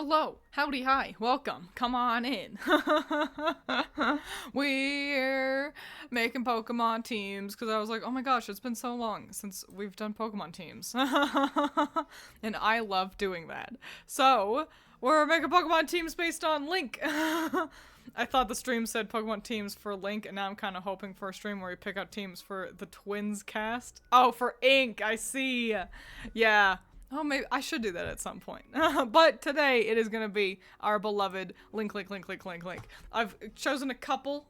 Hello, howdy, hi, welcome, come on in. We're making Pokemon teams because I was like, oh my gosh, it's been so long since we've done Pokemon teams. And I love doing that. So, we're making Pokemon teams based on Link. I thought the stream said Pokemon teams for Link, and now I'm kind of hoping for a stream where we pick out teams for the Twiins cast. Oh, for Ink, I see. Yeah. Oh, maybe I should do that at some point. But today it is gonna be our beloved Link. I've chosen a couple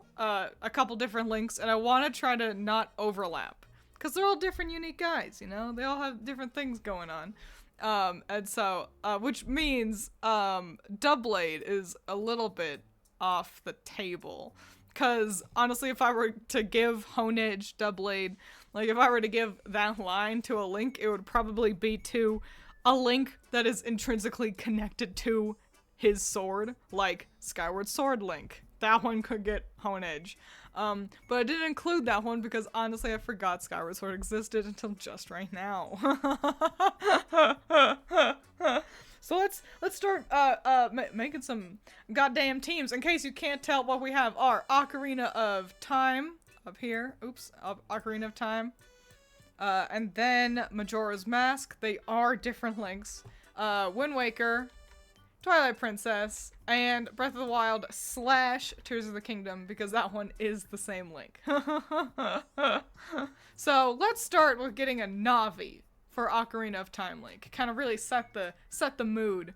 different Links, and I want to try to not overlap, because they're all different, unique guys. You know, they all have different things going on. And so, which means, Doublade is a little bit off the table. Because, honestly, if I were to give Honedge, Doublade, like, if I were to give that line to a Link, it would probably be to a Link that is intrinsically connected to his sword, like Skyward Sword Link. That one could get Honedge. But I didn't include that one because, honestly, I forgot Skyward Sword existed until just right now. So let's start making some goddamn teams. In case you can't tell, what we have are Ocarina of Time up here. Oops, Ocarina of Time. And then Majora's Mask. They are different Links. Wind Waker, Twilight Princess, and Breath of the Wild / Tears of the Kingdom, because that one is the same Link. So let's start with getting a Navi for Ocarina of Time Link. Kind of really set the mood.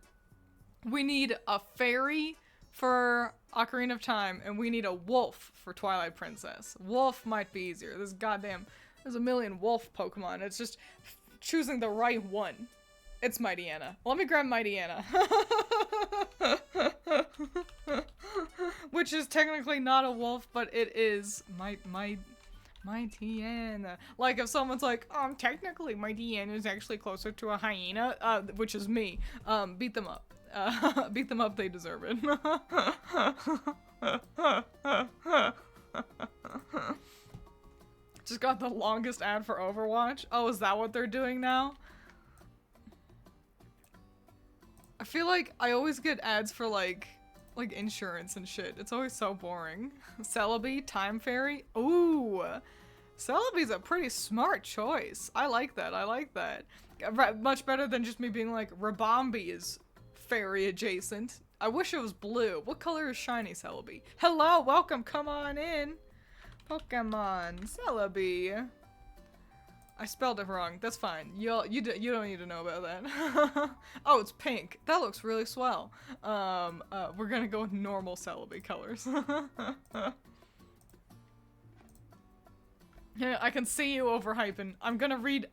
We need a fairy for Ocarina of Time, and we need a wolf for Twilight Princess. Wolf might be easier. There's a million wolf Pokemon. It's just choosing the right one. It's Mighty Anna. Let me grab Mighty Anna. Which is technically not a wolf, but it is Mighty Anna. Like, if someone's like, technically Mighty Anna is actually closer to a hyena, which is me, beat them up. Beat them up, they deserve it. Just got the longest ad for Overwatch. Oh, is that what they're doing now? I feel like I always get ads for like insurance and shit. It's always so boring. Celebi, Time Fairy. Ooh, Celebi's a pretty smart choice. I like that. Much better than just me being like, Rabombi is fairy adjacent. I wish it was blue. What color is shiny Celebi? Hello, welcome, come on in. Pokemon Celebi. I spelled it wrong. That's fine. You don't need to know about that. Oh, it's pink. That looks really swell. We're gonna go with normal Celebi colors. Yeah, I can see you overhyping. I'm gonna read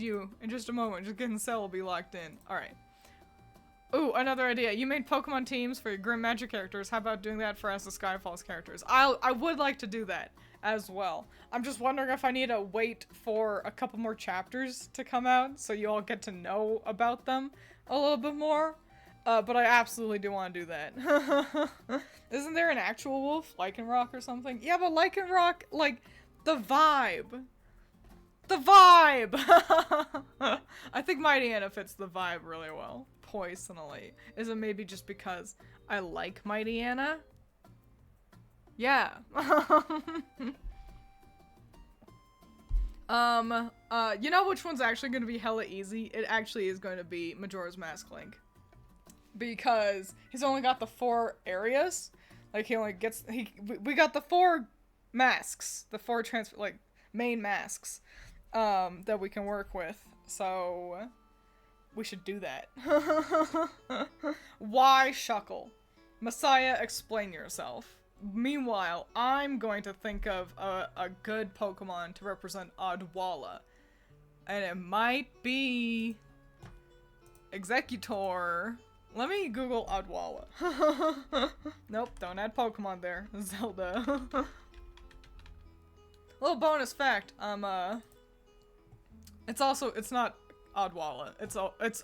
you in just a moment. Just getting Celebi locked in. All right. Ooh, another idea. You made Pokemon teams for your Grim Magic characters. How about doing that for us, the Skyfalls characters? I would like to do that as well. I'm just wondering if I need to wait for a couple more chapters to come out so you all get to know about them a little bit more. But I absolutely do want to do that. Isn't there an actual wolf? Lycanroc or something? Yeah, but Lycanroc, like, the vibe. The vibe! I think Mighty Anna fits the vibe really well. Personally. Is it maybe just because I like Mighty Anna? Yeah. You know which one's actually gonna be hella easy? It actually is going to be Majora's Mask Link. Because he's only got the 4 areas. Like, we got the 4 masks. The 4 main masks, that we can work with. So we should do that. Why Shuckle? Messiah, explain yourself. Meanwhile, I'm going to think of a good Pokemon to represent Odwalla. And it might be Executor. Let me Google Odwalla. Nope, don't add Pokemon there. Zelda. Little bonus fact, it's not Odwalla, it's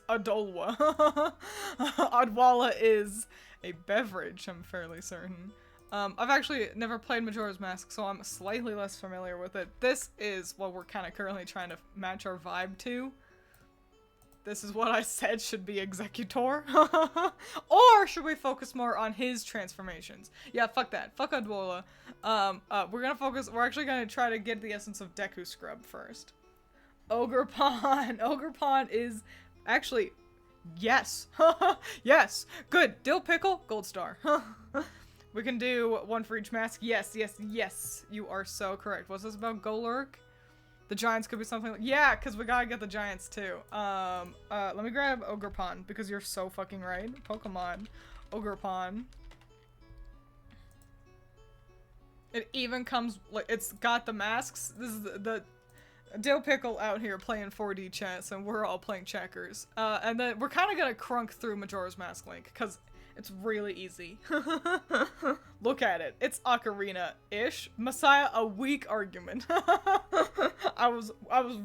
Odolwa. Odwalla is a beverage, I'm fairly certain. I've actually never played Majora's Mask, so I'm slightly less familiar with it. This is what we're kind of currently trying to match our vibe to. this is what I said should be Executor. Or should we focus more on his transformations? Yeah, fuck that. Fuck Adwola. We're actually gonna try to get the essence of Deku Scrub first. Ogre Pawn. Ogre Pawn is actually, yes. Yes. Good. Dill Pickle, gold star. We can do one for each mask. Yes, yes, yes. You are so correct. What's this about Golurk? The giants could be something like, yeah, because we gotta get the giants too. Let me grab Ogre Pawn because you're so fucking right. Pokemon. Ogre Pawn. It even comes, like, it's got the masks. This is the Dill Pickle out here playing 4D chess and we're all playing checkers. And then we're kind of gonna crunk through Majora's Mask Link because it's really easy. Look at it. It's Ocarina-ish. Messiah, a weak argument. I was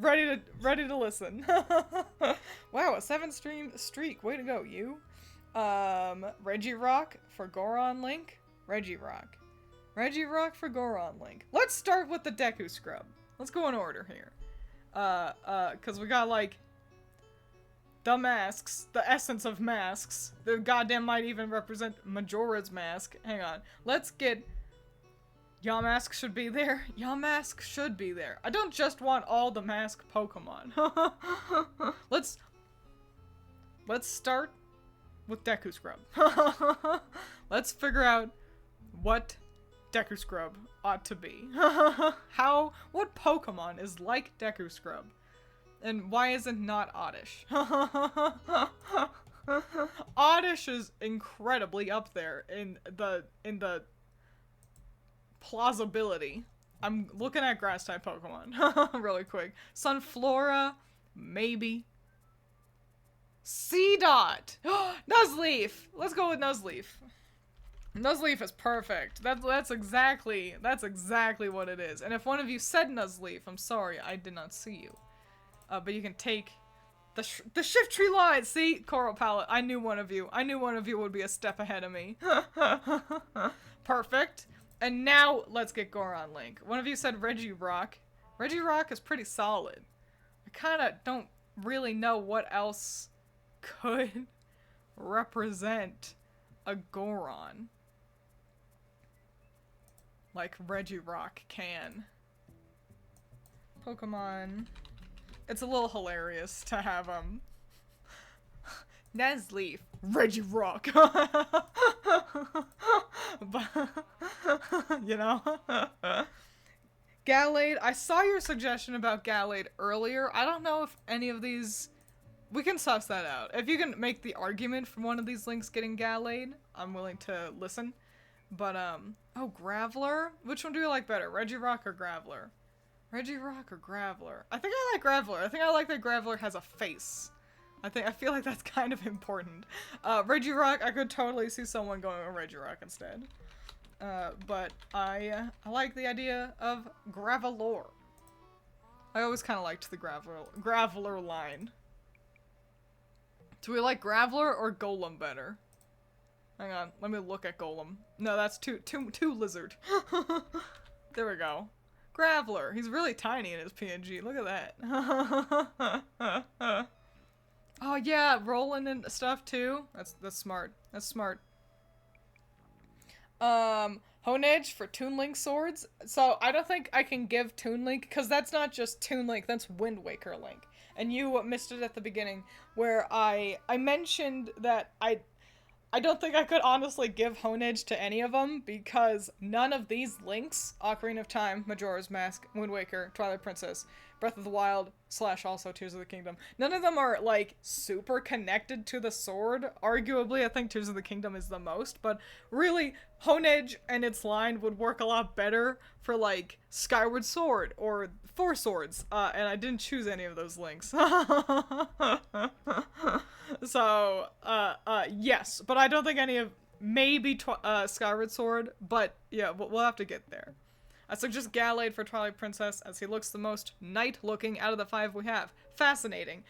ready to listen. Wow, a 7-stream streak. Way to go, you. Regirock for Goron Link. Regirock. Regirock for Goron Link. Let's start with the Deku Scrub. Let's go in order here. Cause we got like the masks, the essence of masks. The goddamn might even represent Majora's Mask. Hang on. Let's get... Yamask should be there. Yamask should be there. I don't just want all the mask Pokemon. Let's start with Deku Scrub. Let's figure out what Deku Scrub ought to be. What Pokemon is like Deku Scrub? And why is it not Oddish? Oddish is incredibly up there in the plausibility. I'm looking at grass type Pokemon really quick. Sunflora, maybe. Seedot! Nuzleaf! Let's go with Nuzleaf. Nuzleaf is perfect. That's exactly what it is. And if one of you said Nuzleaf, I'm sorry, I did not see you. But you can take the Shift Tree line. See, Coral Palette. I knew one of you would be a step ahead of me. Perfect. And now let's get Goron Link. One of you said Regirock. Regirock is pretty solid. I kind of don't really know what else could represent a Goron like Regirock can. Pokemon. It's a little hilarious to have Nuzleaf, Regirock. But, you know. Gallade. I saw your suggestion about Gallade earlier. I don't know if any of these... We can suss that out. If you can make the argument for one of these links getting Gallade, I'm willing to listen. But, oh, Graveler? Which one do you like better, Regirock or Graveler? Regirock or Graveler? I think I like Graveler. I think I like that Graveler has a face. I feel like that's kind of important. Regirock, I could totally see someone going with Regirock instead. But I like the idea of Gravelor. I always kind of liked the Graveler line. Do we like Graveler or Golem better? Hang on, let me look at Golem. No, that's too lizard. There we go. Graveler. He's really tiny in his PNG. Look at that. Oh yeah, rolling and stuff too. That's smart. That's smart. Honedge for Toon Link swords. So I don't think I can give Toon Link because that's not just Toon Link. That's Wind Waker Link. And you missed it at the beginning where I mentioned that I don't think I could honestly give Honedge to any of them because none of these links, Ocarina of Time, Majora's Mask, Wind Waker, Twilight Princess, Breath of the Wild, / also Tears of the Kingdom, none of them are, like, super connected to the sword. Arguably, I think Tears of the Kingdom is the most, but really, Honedge and its line would work a lot better for, like, Skyward Sword or Four Swords, and I didn't choose any of those links. So, yes, but I don't think any of, maybe Skyward Sword, but yeah, we'll have to get there. I suggest Gallade for Twilight Princess, as he looks the most knight-looking out of the 5 we have. Fascinating.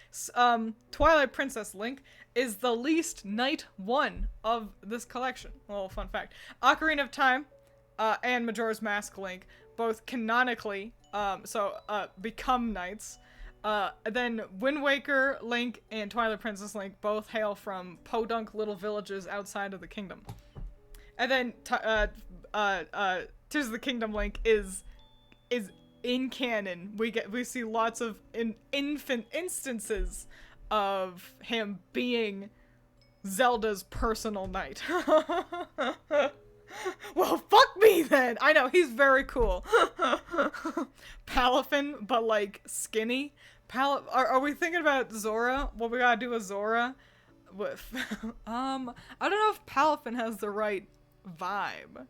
Twilight Princess Link is the least knight one of this collection. Well, fun fact. Ocarina of Time and Majora's Mask Link both canonically, become knights. Then Wind Waker, Link, and Twilight Princess Link both hail from podunk little villages outside of the kingdom. And then Tears of the Kingdom Link is in canon. We see lots of infant instances of him being Zelda's personal knight. Well, fuck me then! I know, he's very cool. Palafin, but like skinny. Are we thinking about Zora? What we gotta do with Zora? With I don't know if Palafin has the right vibe.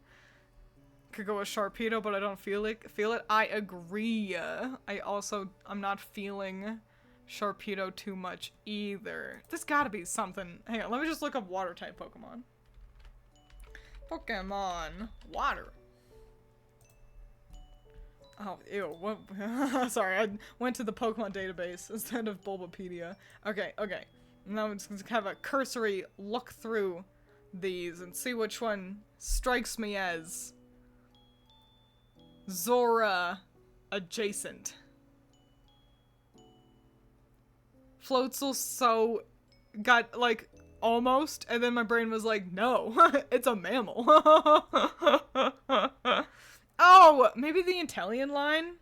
Could go with Sharpedo, but I don't feel it. I agree. I'm not feeling Sharpedo too much either. There's gotta be something. Hang on, let me just look up water type Pokemon. Pokemon water. Oh, ew. What? Sorry, I went to the Pokemon database instead of Bulbapedia. Okay. Now I'm just gonna have a cursory look through these and see which one strikes me as Zora adjacent. Floatzel so got like almost, and then my brain was like, no, it's a mammal. Oh, maybe the Intellion line?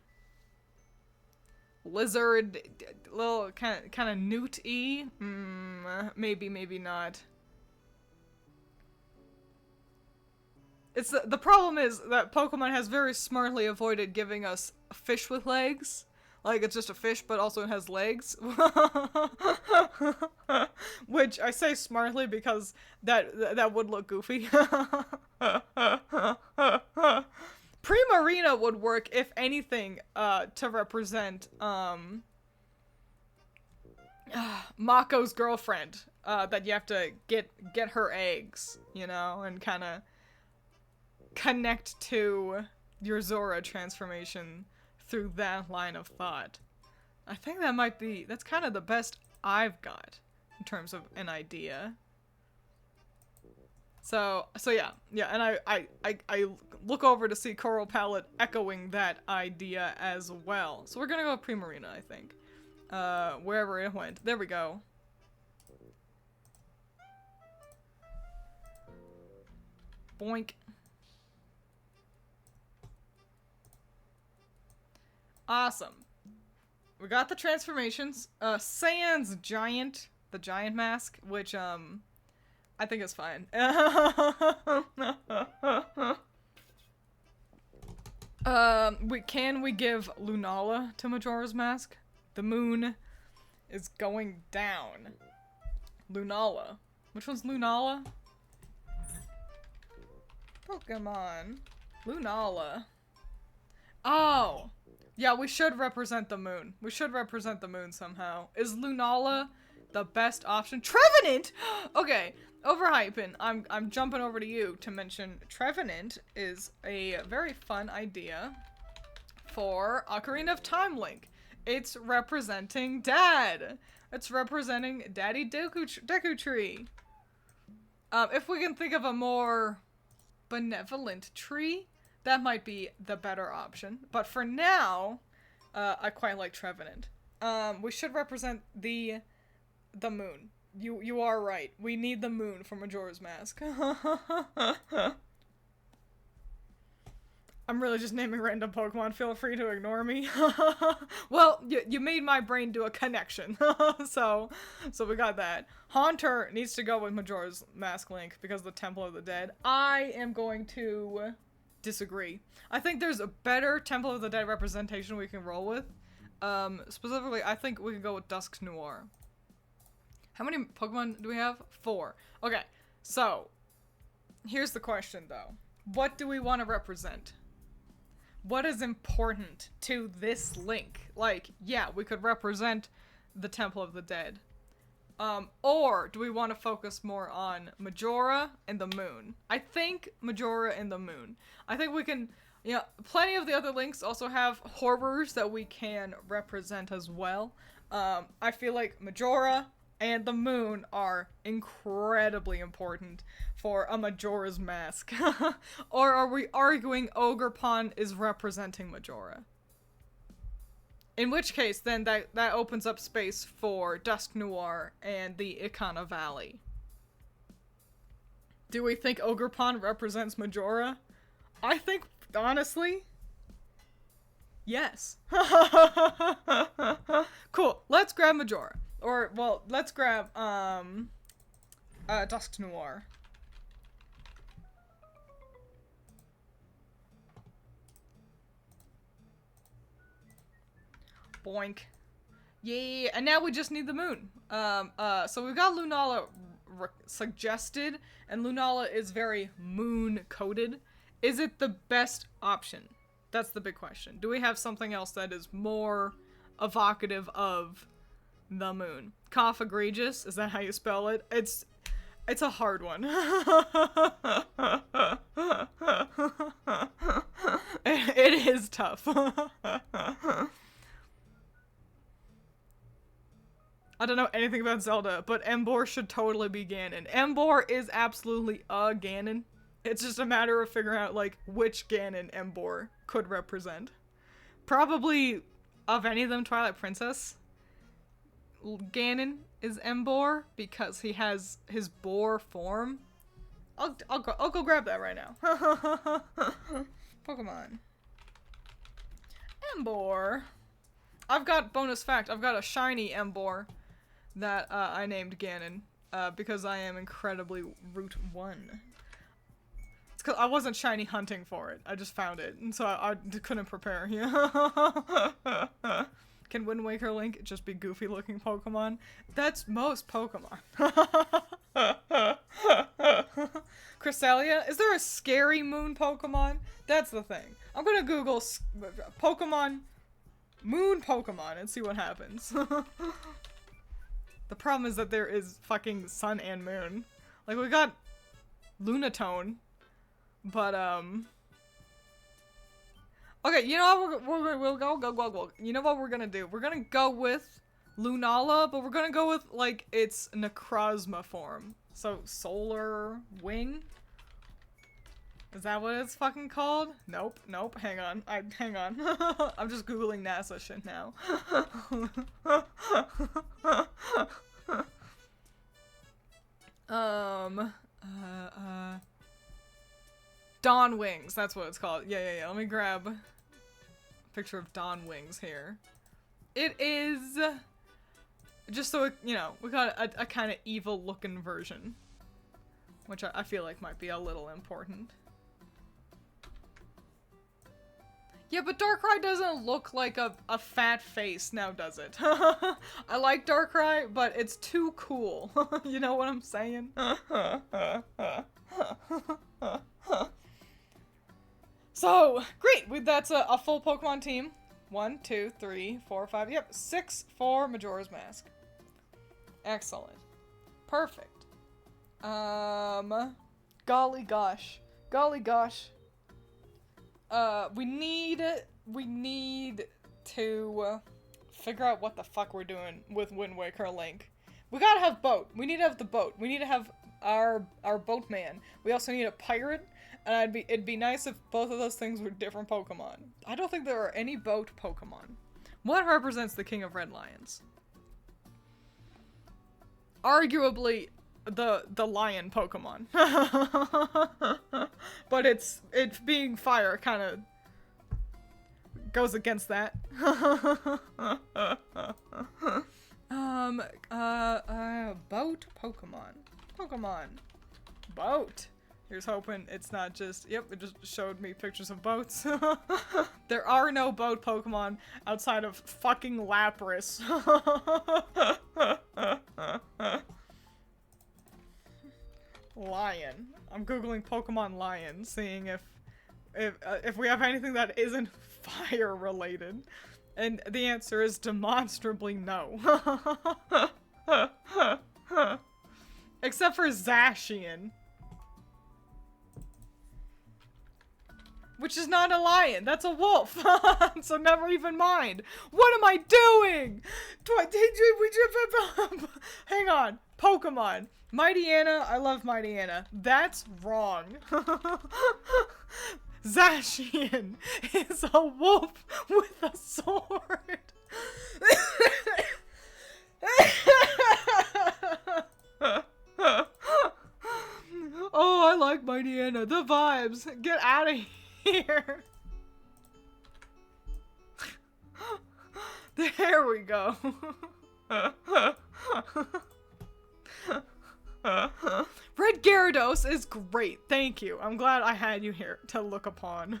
Lizard, little kind of newt-y? Maybe not. It's the problem is that Pokemon has very smartly avoided giving us a fish with legs. Like, it's just a fish, but also it has legs. Which I say smartly because that would look goofy. Primarina would work, if anything, to represent, Mako's girlfriend. That you have to get her eggs, you know, and kind of connect to your Zora transformation through that line of thought. I think that's kind of the best I've got in terms of an idea. So yeah, and I look over to see Coral Palette echoing that idea as well. So we're gonna go with Primarina, I think. Wherever it went. There we go. Boink. Awesome. We got the transformations. Sans Giant, the giant mask, which, I think is fine. Can we give Lunala to Majora's Mask? The moon is going down. Lunala. Which one's Lunala? Pokemon. Lunala. Oh! Yeah, we should represent the moon. We should represent the moon somehow. Is Lunala the best option? Trevenant! Okay, overhyping. I'm jumping over to you to mention Trevenant is a very fun idea for Ocarina of Time Link. It's representing Dad. It's representing Daddy Deku Tree. If we can think of a more benevolent tree, that might be the better option. But for now, I quite like Trevenant. We should represent the moon. You are right. We need the moon for Majora's Mask. I'm really just naming random Pokemon. Feel free to ignore me. Well, you made my brain do a connection. so we got that. Haunter needs to go with Majora's Mask Link because of the Temple of the Dead. I am going to disagree. I think there's a better Temple of the Dead representation we can roll with. Specifically, I think we can go with Dusk Noir. How many Pokemon do we have? 4. Okay, so here's the question though. What do we want to represent? What is important to this link? Like, yeah, we could represent the Temple of the Dead. Or do we want to focus more on Majora and the moon? I think Majora and the moon. I think we can, plenty of the other links also have horrors that we can represent as well. I feel like Majora and the moon are incredibly important for a Majora's Mask. Or are we arguing Ogre Pond is representing Majora? In which case, then that opens up space for Dusk Noir and the Ikana Valley. Do we think Ogerpon represents Majora? I think, honestly, yes. Cool. Let's grab Majora. Or, well, let's grab, Dusk Noir. Boink. Yeah, and now we just need the moon. So we've got Lunala suggested, and Lunala is very moon-coded. Is it the best option? That's the big question. Do we have something else that is more evocative of the moon? Cough egregious? Is that how you spell it? It's a hard one. It is tough. I don't know anything about Zelda, but Embor should totally be Ganon. Embor is absolutely a Ganon. It's just a matter of figuring out, like, which Ganon Embor could represent. Probably, of any of them, Twilight Princess, Ganon is Embor, because he has his boar form. I'll go grab that right now. Pokemon. Embor. I've got, bonus fact, I've got a shiny Embor that I named Ganon, because I am incredibly Route 1. It's because I wasn't shiny hunting for it. I just found it, and so I couldn't prepare. Can Wind Waker Link just be goofy-looking Pokemon? That's most Pokemon. Cresselia? Is there a scary moon Pokemon? That's the thing. I'm gonna Google Pokemon... Moon Pokemon and see what happens. The problem is that there is fucking sun and moon. Like, we got Lunatone, but, okay, you know what, we'll go. You know what we're gonna do? We're gonna go with Lunala, but we're gonna go with, like, its Necrozma form. So, Solar Wing? Is that what it's fucking called? Nope, hang on. Hang on. I'm just Googling NASA shit now. Dawn Wings, that's what it's called. Yeah. Let me grab a picture of Dawn Wings here. It is, just so, you know, we got a kind of evil looking version, which I feel like might be a little important. Yeah, but Darkrai doesn't look like a fat face now, does it? I like Darkrai, but it's too cool. You know what I'm saying? So, great! That's a full Pokemon team. 1, 2, 3, 4, 5, yep, 6 for Majora's Mask. Excellent. Perfect. Golly gosh. We need to figure out what the fuck we're doing with Wind Waker Link. We gotta have boat. We need to have the boat. We need to have our boatman. We also need a pirate, and it'd be nice if both of those things were different Pokemon. I don't think there are any boat Pokemon. What represents the King of Red Lions? Arguably the lion Pokemon. But it's being fire kind of goes against that. Boat Pokemon. Boat. Here's hoping it's not just, yep, it just showed me pictures of boats. There are no boat Pokemon outside of fucking Lapras. Lion. I'm googling Pokemon Lion, seeing if we have anything that isn't fire related, and the answer is demonstrably no. Except for Zacian, which is not a lion. That's a wolf. So never even mind. What am I doing? Hang on. Pokemon. Mighty Anna, I love Mighty Anna. That's wrong. Zacian is a wolf with a sword. Oh, I like my Deanna. The vibes. Get out of here. There we go. Red Gyarados is great. Thank you. I'm glad I had you here to look upon.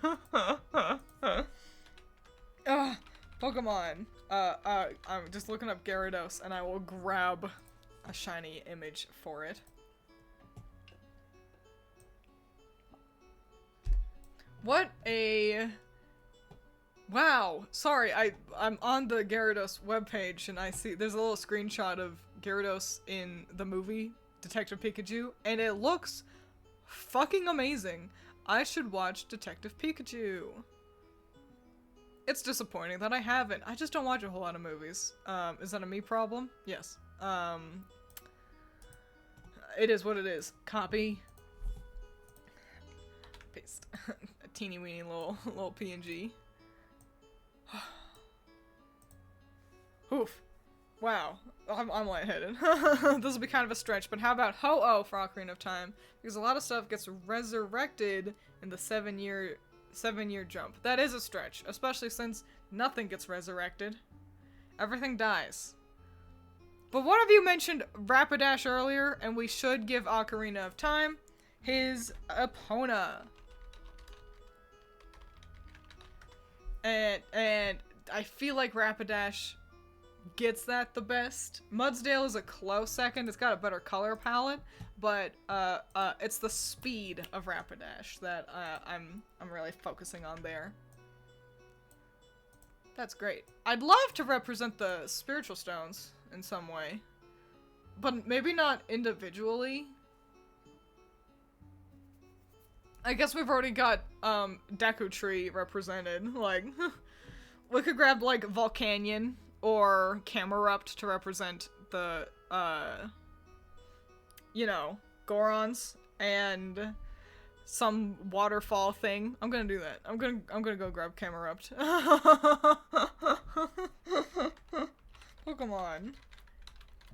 Pokemon. I'm just looking up Gyarados and I will grab a shiny image for it. What a... Wow. Sorry, I'm on the Gyarados webpage and I see there's a little screenshot of Gyarados in the movie Detective Pikachu and it looks fucking amazing. I should watch Detective Pikachu. It's disappointing that I haven't. I just don't watch a whole lot of movies. Is that a me problem? Yes. It is what it is. Copy. Paste. A teeny weeny little PNG. Oof. Wow. I'm lightheaded. This will be kind of a stretch, but how about Ho-Oh for Ocarina of Time? Because a lot of stuff gets resurrected in the 7-year jump. That is a stretch, especially since nothing gets resurrected. Everything dies. But one of you mentioned Rapidash earlier, and we should give Ocarina of Time his Epona. And I feel like Rapidash gets that the best. Mudsdale is a close second. It's got a better color palette, but it's the speed of Rapidash that I'm really focusing on there. That's great. I'd love to represent the spiritual stones in some way, but maybe not individually. I guess we've already got Deku Tree represented. Like, we could grab like Volcanion or Camerupt to represent the you know, Gorons and some waterfall thing. I'm gonna do that. I'm gonna go grab Camerupt. Pokemon.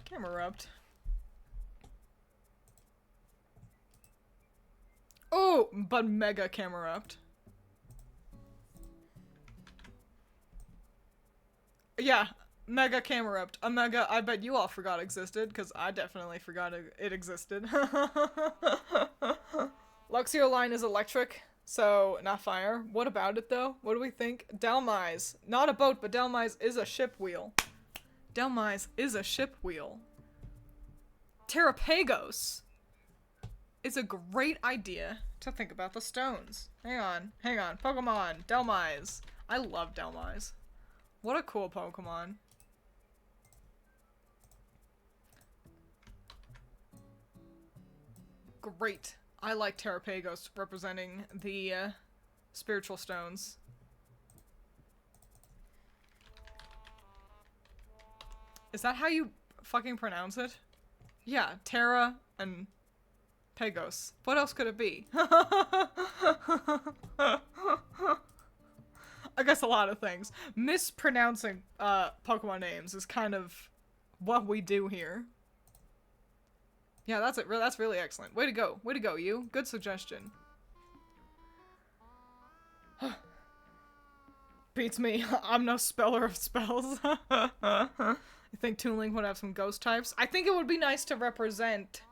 Camerupt. Oh, but Mega Camerupt. Yeah, Mega Camerupt. A Mega I bet you all forgot existed, because I definitely forgot it existed. Luxio line is electric, so not fire. What about it, though? What do we think? Delmise. Not a boat, but Delmise is a ship wheel. Delmise is a ship wheel. Terrapagos is a great idea to think about the stones. Hang on. Pokemon. Delmise. I love Delmise. What a cool Pokemon. Great. I like Terrapagos representing the spiritual stones. Is that how you fucking pronounce it? Yeah, Terra and Pagos. What else could it be? I guess a lot of things. Mispronouncing Pokemon names is kind of what we do here. Yeah, that's it. That's really excellent. Way to go. Way to go, you. Good suggestion. Beats me. I'm no speller of spells. You think Toon Link would have some ghost types? I think it would be nice to represent...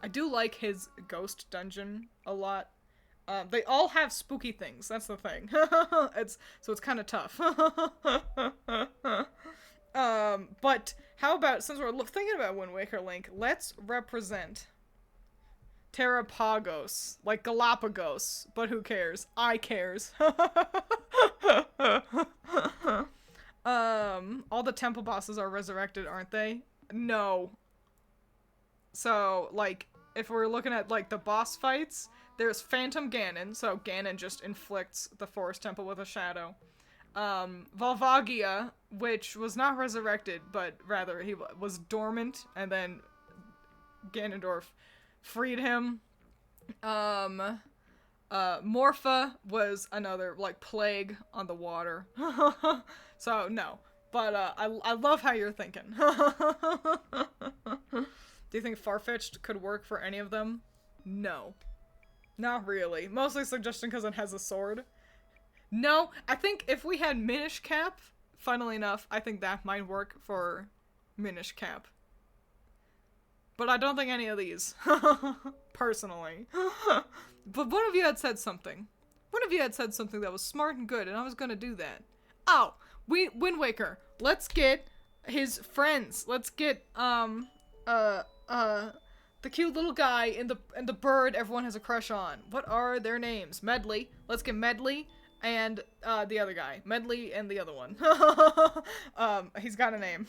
I do like his ghost dungeon a lot. They all have spooky things. That's the thing. So it's kind of tough. But how about, since we're thinking about Wind Waker Link, let's represent Terrapagos, like Galapagos, but who cares? I cares. All the temple bosses are resurrected, aren't they? No. So, like, if we're looking at, like, the boss fights, there's Phantom Ganon, so Ganon just inflicts the Forest Temple with a shadow. Volvagia, which was not resurrected, but rather he was dormant, and then Ganondorf freed him. Morpha was another, like, plague on the water. So, no. But, I love how you're thinking. Do you think Farfetch'd could work for any of them? No. Not really. Mostly suggestion because it has a sword. No, I think if we had Minish Cap, funnily enough, I think that might work for Minish Cap. But I don't think any of these. Personally. But one of you had said something. One of you had said something that was smart and good, and I was gonna do that. Oh! Wind Waker. Let's get his friends. Let's get, the cute little guy and the bird everyone has a crush on. What are their names? Medley. Let's get Medley and the other guy. Medley and the other one. He's got a name.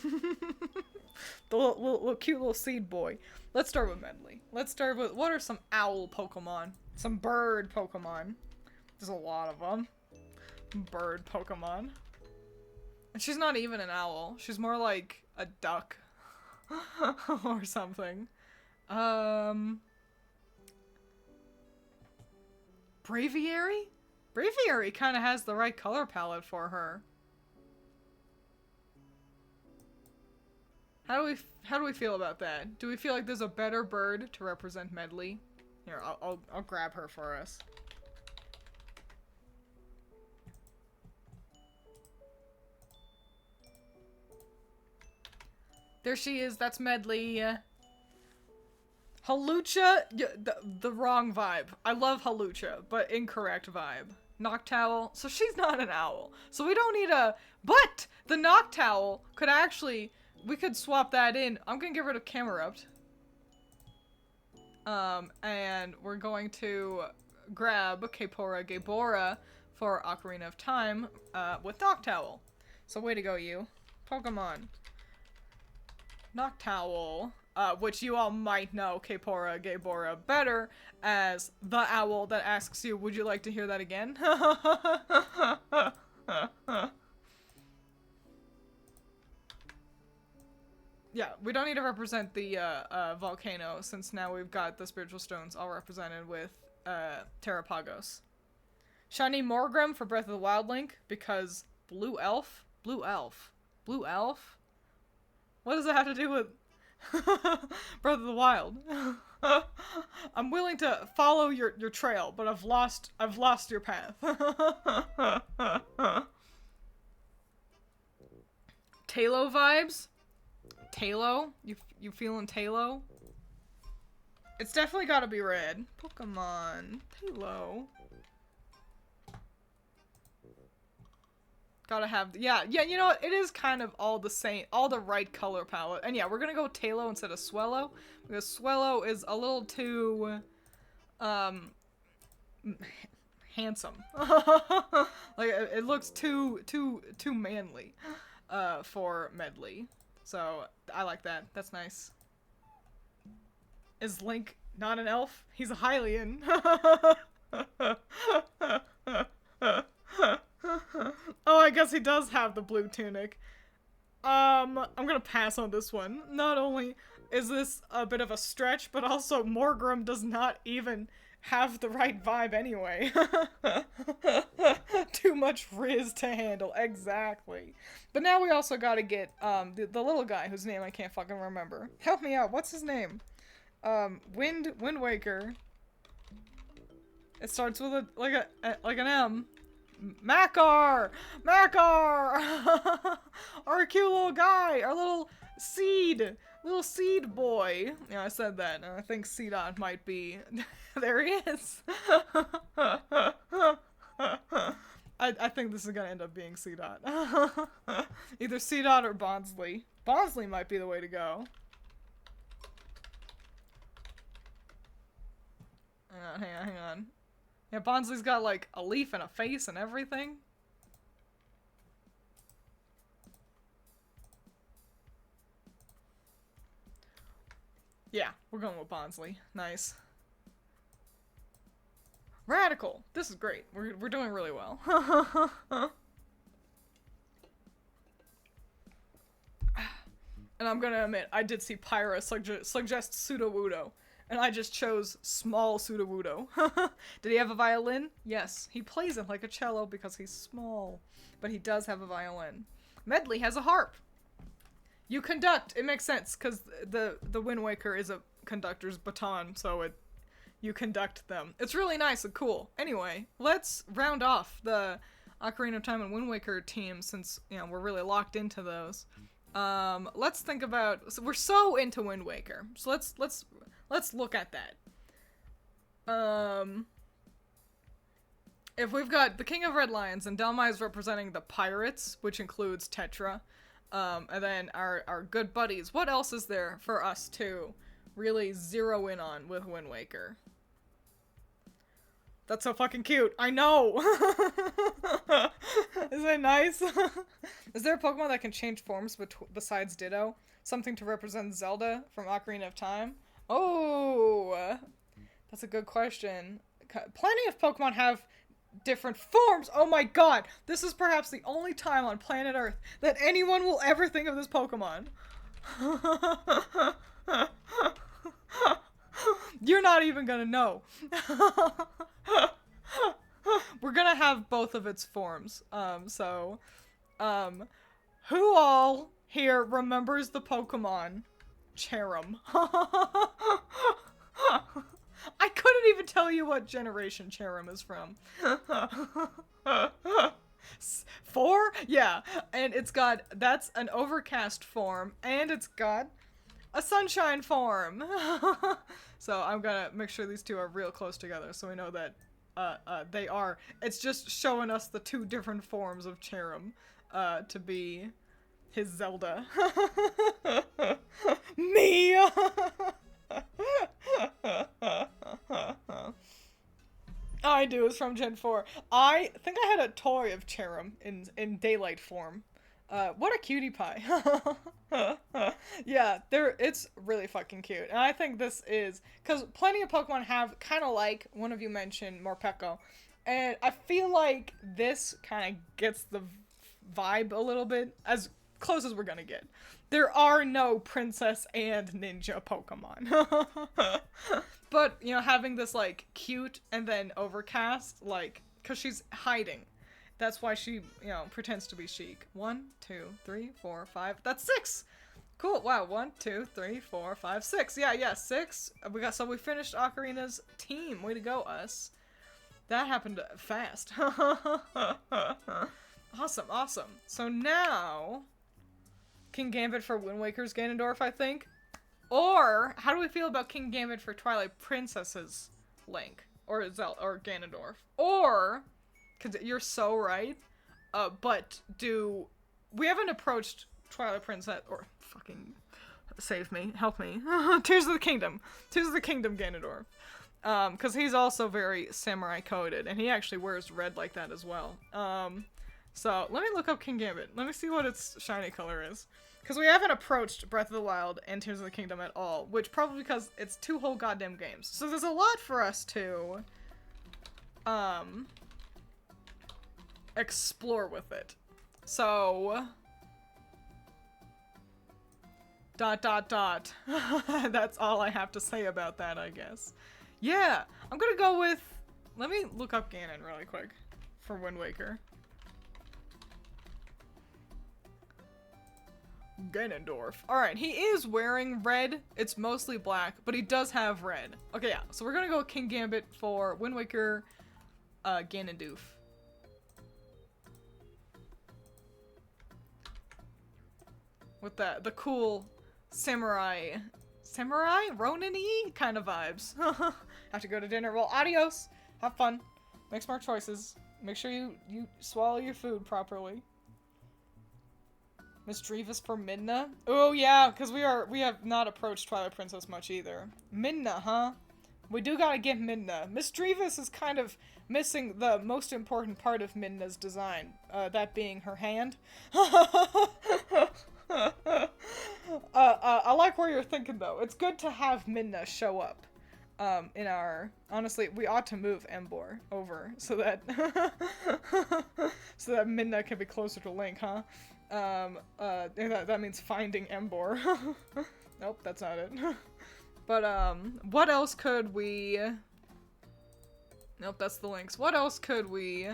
The little cute little seed boy. Let's start with Medley. Let's start with, what are some owl Pokemon? Some bird Pokemon. There's a lot of them. Bird Pokemon. And she's not even an owl. She's more like a duck. Or something. Braviary? Braviary kind of has the right color palette for her. How do we feel about that? Do we feel like there's a better bird to represent Medley? Here, I'll grab her for us. There she is. That's Medley. Halucha, the wrong vibe. I love Halucha, but incorrect vibe. Noctowl, so she's not an owl. So we don't need a, but the Noctowl could actually, we could swap that in. I'm gonna get rid of Camerupt. And we're going to grab Kaepora Gaebora for Ocarina of Time, with Noctowl. So way to go, you. Pokemon. Noctowl. Which you all might know Kaepora Gaebora better as the owl that asks you, would you like to hear that again? Yeah, we don't need to represent the volcano since now we've got the spiritual stones all represented with Terrapagos. Shiny Morgrem for Breath of the Wild Link because Blue Elf? Blue Elf? Blue Elf? What does it have to do with Breath of the Wild? I'm willing to follow your trail, but I've lost your path. Talo vibes? Talo? You feeling Talo? It's definitely gotta be red. Pokemon. Talo. Gotta have, yeah, you know what, it is kind of all the same, all the right color palette. And yeah, we're gonna go with Talo instead of Swellow, because Swellow is a little too, handsome. Like, it looks too manly, for Medley. So, I like that. That's nice. Is Link not an elf? He's a Hylian. Oh, I guess he does have the blue tunic. I'm gonna pass on this one. Not only is this a bit of a stretch, but also Morgrem does not even have the right vibe anyway. Too much Riz to handle, exactly. But now we also gotta get, the little guy whose name I can't fucking remember. Help me out, what's his name? Wind Waker. It starts with a, like an M. Makar! Makar! Our cute little guy! Our little seed boy. Yeah, I said that, and I think C-Dot might be... There he is! I think this is gonna end up being C-Dot. Either C-Dot or Bonsly. Bonsly might be the way to go. Hang on. Yeah, Bonsly's got, like, a leaf and a face and everything. Yeah, we're going with Bonsly. Nice. Radical! This is great. We're doing really well. And I'm gonna admit, I did see Pyra suggest Sudowoodo. And I just chose small Sudowoodo. Did he have a violin? Yes. He plays it like a cello because he's small. But he does have a violin. Medley has a harp. You conduct. It makes sense because the Wind Waker is a conductor's baton, so you conduct them. It's really nice and cool. Anyway, let's round off the Ocarina of Time and Wind Waker teams since, you know, we're really locked into those. Let's think about, so we're so into Wind Waker. So let's look at that. If we've got the King of Red Lions and Delmai is representing the pirates, which includes Tetra, and then our good buddies, what else is there for us to really zero in on with Wind Waker? That's so fucking cute. I know. Isn't it nice? Is there a Pokemon that can change forms besides Ditto? Something to represent Zelda from Ocarina of Time? Oh, that's a good question. Plenty of Pokemon have different forms. Oh my god. This is perhaps the only time on planet Earth that anyone will ever think of this Pokemon. You're not even gonna know. We're gonna have both of its forms. Who all here remembers the Pokemon Cherrim? I couldn't even tell you what generation Cherrim is from. 4? Yeah. And that's an overcast form, and it's got a sunshine form. So I'm gonna make sure these two are real close together so we know that they are. It's just showing us the two different forms of Cherrim to be his Zelda. Me! I do is from Gen 4. I think I had a toy of Cherrim in daylight form. What a cutie pie. Yeah, it's really fucking cute. And I think this is, because plenty of Pokemon have, kind of like one of you mentioned, Morpeko. And I feel like this kind of gets the vibe a little bit, as close as we're gonna get. There are no princess and ninja Pokemon. But, you know, having this, like, cute and then overcast, like, because she's hiding. That's why she, you know, pretends to be Sheik. 1, 2, 3, 4, 5. That's 6! Cool. Wow. 1, 2, 3, 4, 5, 6. Yeah, 6. So we finished Ocarina's team. Way to go, us. That happened fast. Awesome. So now, King Gambit for Wind Waker's Ganondorf, I think. Or, how do we feel about King Gambit for Twilight Princess's Link? Or Zelda, or Ganondorf? Or, because you're so right, but we haven't approached Twilight Princess, or fucking, save me, help me. Tears of the Kingdom Ganondorf. Because he's also very samurai coded, and he actually wears red like that as well. So, let me look up King Gambit. Let me see what its shiny color is. Because we haven't approached Breath of the Wild and Tears of the Kingdom at all, which probably because it's 2 whole goddamn games. So there's a lot for us to, explore with it. So, ... That's all I have to say about that, I guess. Yeah, I'm gonna go with, let me look up Ganon really quick for Wind Waker. Ganondorf. Alright, he is wearing red. It's mostly black, but he does have red. Okay, yeah, so we're gonna go King Gambit for Wind Waker, Ganondorf. With the cool samurai Ronin-y kind of vibes. Have to go to dinner. Well, adios. Have fun. Make smart choices. Make sure you swallow your food properly. Misdreavus for Midna? Oh yeah, because we have not approached Twilight Princess much either. Midna, huh? We do gotta get Midna. Misdreavus is kind of missing the most important part of Midna's design. That being her hand. I like where you're thinking though. It's good to have Midna show up. In our, honestly, we ought to move Embor over so that so that Midna can be closer to Link, huh? That means finding Embor. Nope, that's not it. But, what else could we... Nope, that's the links. What else could we,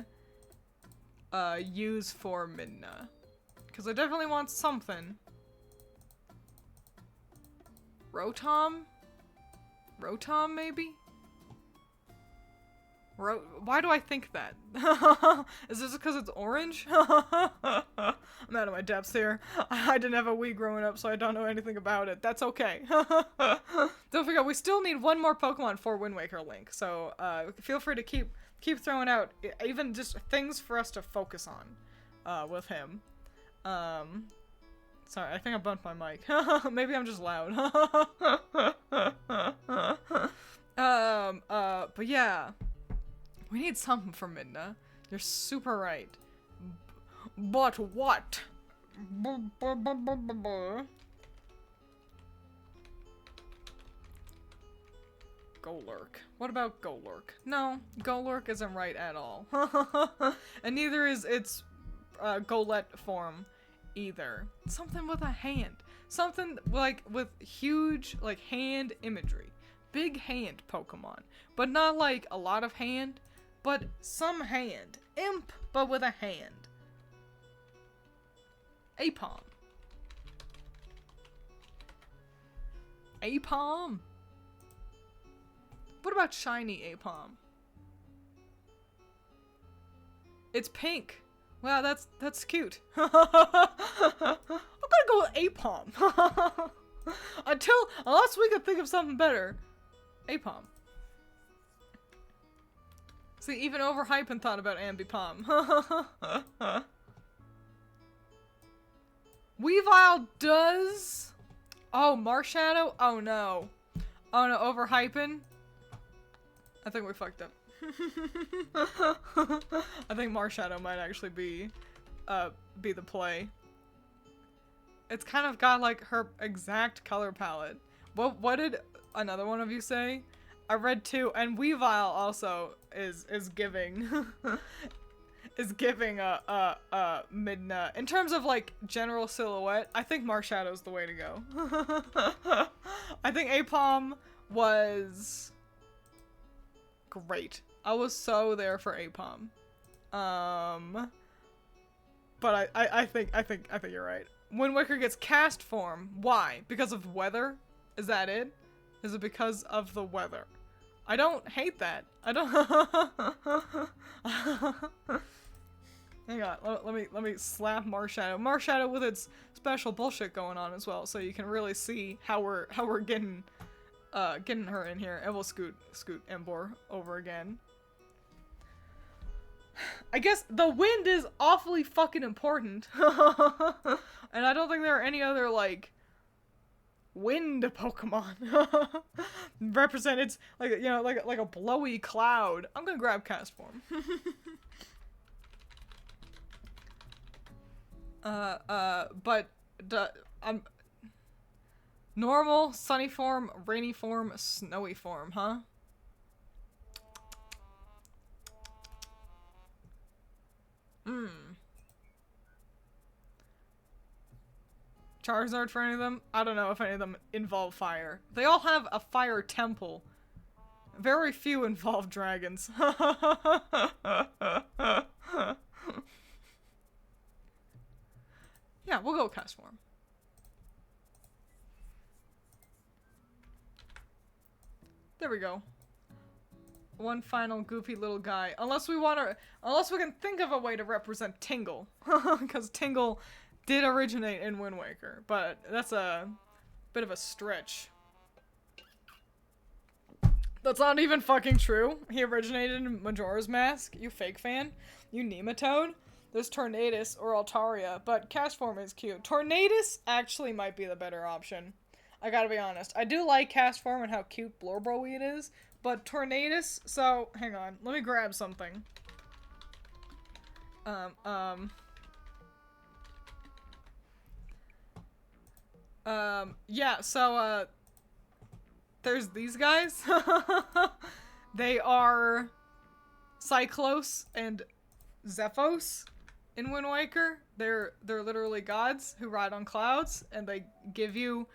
use for Midna? Because I definitely want something. Rotom? Rotom, maybe? Why do I think that? Is this because it's orange? I'm out of my depths here. I didn't have a Wii growing up, so I don't know anything about it. That's okay. Don't forget, we still need one more Pokemon for Wind Waker Link, so feel free to keep throwing out even just things for us to focus on with him. Sorry, I think I bumped my mic. Maybe I'm just loud. But yeah. We need something for Midna. You're super right. But what? Golurk. What about Golurk? No, Golurk isn't right at all. And neither is its Golett form either. Something with a hand. Something like with huge like hand imagery. Big hand Pokemon. But not like a lot of hand. But some hand. Imp, but with a hand. Apom. Apom? What about shiny Apom? It's pink. Wow, that's cute. I'm gonna go with Apom. Unless we can think of something better. Apom. See, even Overhypen thought about Ambipom. Weavile does... Oh, Marshadow? Oh no. Oh no, Overhypen? I think we fucked up. I think Marshadow might actually be the play. It's kind of got like her exact color palette. What did another one of you say? I read two, and Weavile also is giving is giving a Midna. In terms of like general silhouette, I think Marshadow's the way to go. I think Apom was great. I was so there for Apom. But I think you're right. Wind Waker gets cast form. Why? Because of weather? Is that it? Is it because of the weather? I don't hate that. I don't. Hang on. Let me slap Marshadow. Marshadow with its special bullshit going on as well, so you can really see how we're getting her in here. And we'll scoot Embor over again. I guess the wind is awfully fucking important. And I don't think there are any other like wind Pokemon represent. It's like, you know, like a blowy cloud. I'm gonna grab cast form. I'm normal, sunny form, rainy form, snowy form, huh? Charizard for any of them? I don't know if any of them involve fire. They all have a fire temple. Very few involve dragons. Yeah, we'll go with cast form. There we go. One final goofy little guy. Unless we can think of a way to represent Tingle. Because Tingle did originate in Wind Waker, but that's a bit of a stretch. That's not even fucking true. He originated in Majora's Mask. You fake fan. You Nematode. There's Tornadus or Altaria, but cast form is cute. Tornadus actually might be the better option. I gotta be honest. I do like cast form and how cute Blorbo it is, but Tornadus, so hang on. Let me grab something. Yeah, so, there's these guys. They are Cyclos and Zephos in Wind Waker. They're literally gods who ride on clouds, and they give you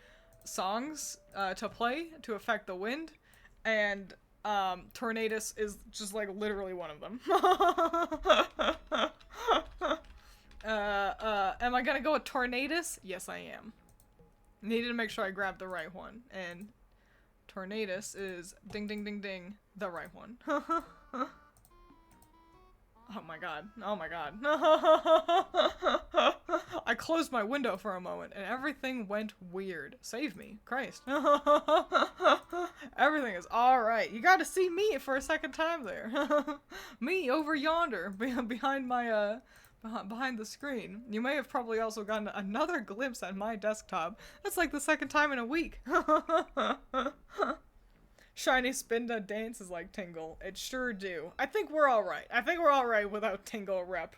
songs to play to affect the wind, and Tornadus is just like literally one of them. Am I gonna go with Tornadus? Yes, I am. Needed to make sure I grabbed the right one, and Tornadus is ding ding ding ding the right one. Oh my god. Oh my god. I closed my window for a moment and everything went weird. Save me. Christ. Everything is alright. You got to see me for a second time there. Me over yonder behind my behind the screen. You may have probably also gotten another glimpse at my desktop. That's like the second time in a week. Shiny Spinda dances like Tingle. It sure do. I think we're alright. I think we're alright without Tingle rep.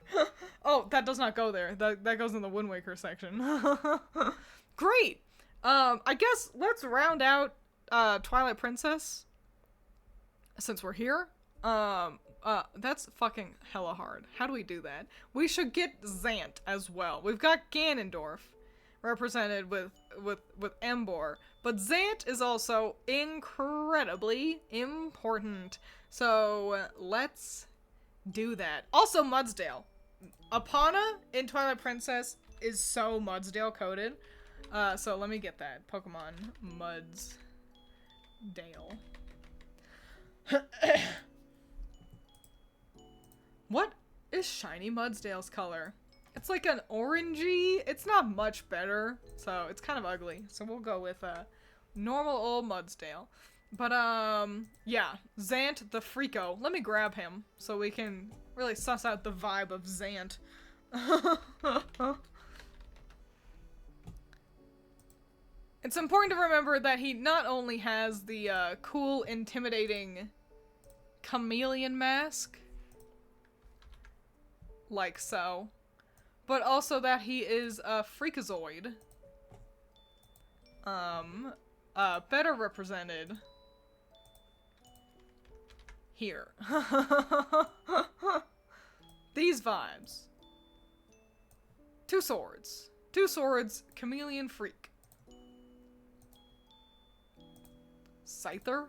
Oh, that does not go there. That goes in the Wind Waker section. Great! I guess let's round out Twilight Princess. Since we're here. That's fucking hella hard. How do we do that? We should get Zant as well. We've got Ganondorf represented with Embor, but Zant is also incredibly important. So let's do that. Also Mudsdale. Epona in Twilight Princess is so Mudsdale coded. So let me get that. Pokemon Mudsdale. What is Shiny Mudsdale's color? It's like an orangey. It's not much better, so it's kind of ugly. So we'll go with normal old Mudsdale. But yeah, Zant the Freako. Let me grab him so we can really suss out the vibe of Zant. It's important to remember that he not only has the cool, intimidating chameleon mask, like so, but also that he is a freakazoid. Better represented here. These vibes. Two swords, chameleon freak. Scyther?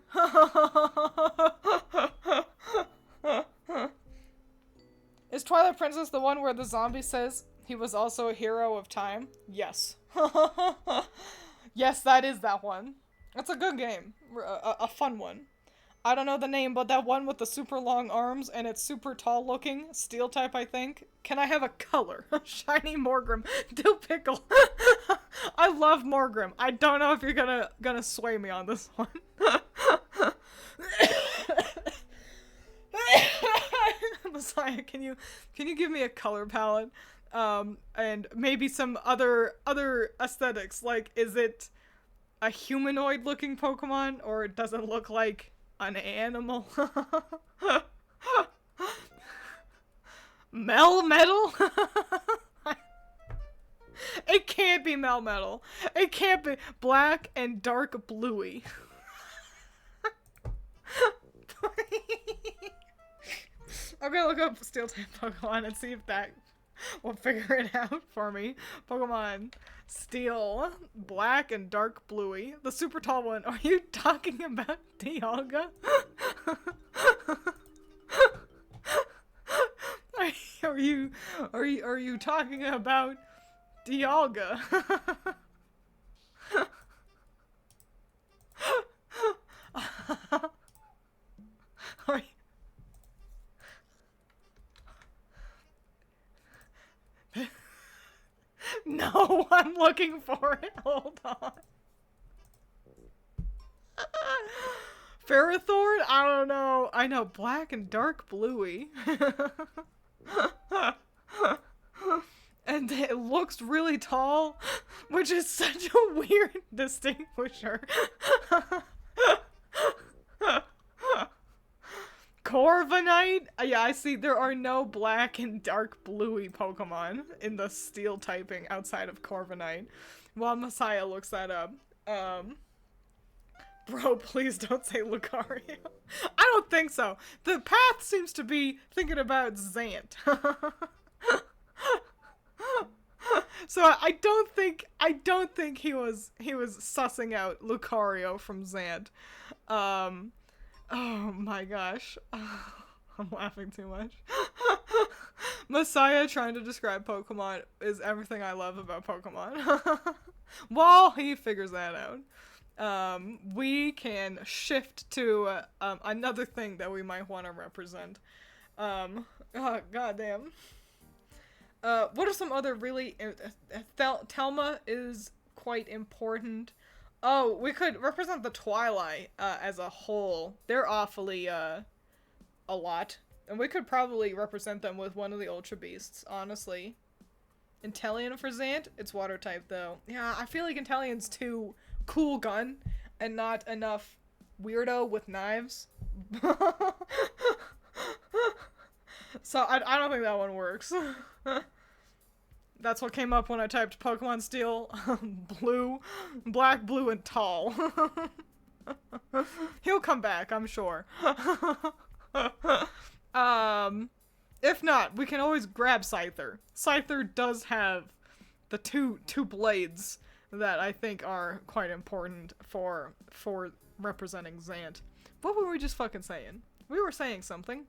Is Twilight Princess the one where the zombie says he was also a hero of time? Yes. Yes, that is that one. It's a good game. A fun one. I don't know the name, but that one with the super long arms and it's super tall looking. Steel type, I think. Can I have a color? Shiny Morgrim. Dill Pickle. I love Morgrim. I don't know if you're gonna sway me on this one. Messiah, can you give me a color palette? And maybe some other aesthetics. Like, is it a humanoid looking Pokemon, or does it look like an animal? Melmetal? It can't be Melmetal. It can't be black and dark bluey. I'm gonna look up Steel type Pokemon and see if that will figure it out for me. Pokemon Steel, black and dark bluey. The super tall one. Are you talking about Dialga? Are you talking about Dialga? Are you... No, I'm looking for it. Hold on. Ferrothorn? I don't know. I know black and dark bluey. And it looks really tall, which is such a weird distinguisher. Corviknight? Yeah, I see there are no black and dark bluey Pokemon in the steel typing outside of Corviknight. While Messiah looks that up. Bro, please don't say Lucario. I don't think so. The path seems to be thinking about Zant. So I don't think he was sussing out Lucario from Zant. Oh my gosh. I'm laughing too much. Messiah trying to describe Pokemon is everything I love about Pokemon. While he figures that out, we can shift to another thing that we might want to represent. Oh, goddamn. What are some other really... Thelma is quite important. Oh, we could represent the Twilight as a whole. They're awfully, a lot. And we could probably represent them with one of the Ultra Beasts, honestly. Inteleon for Zant? It's water type, though. Yeah, I feel like Inteleon's too cool gun and not enough weirdo with knives. So I don't think that one works. That's what came up when I typed Pokemon Steel, blue, black, blue, and tall. He'll come back, I'm sure. If not, we can always grab Scyther. Scyther does have the two blades that I think are quite important for representing Zant. What were we just fucking saying? We were saying something.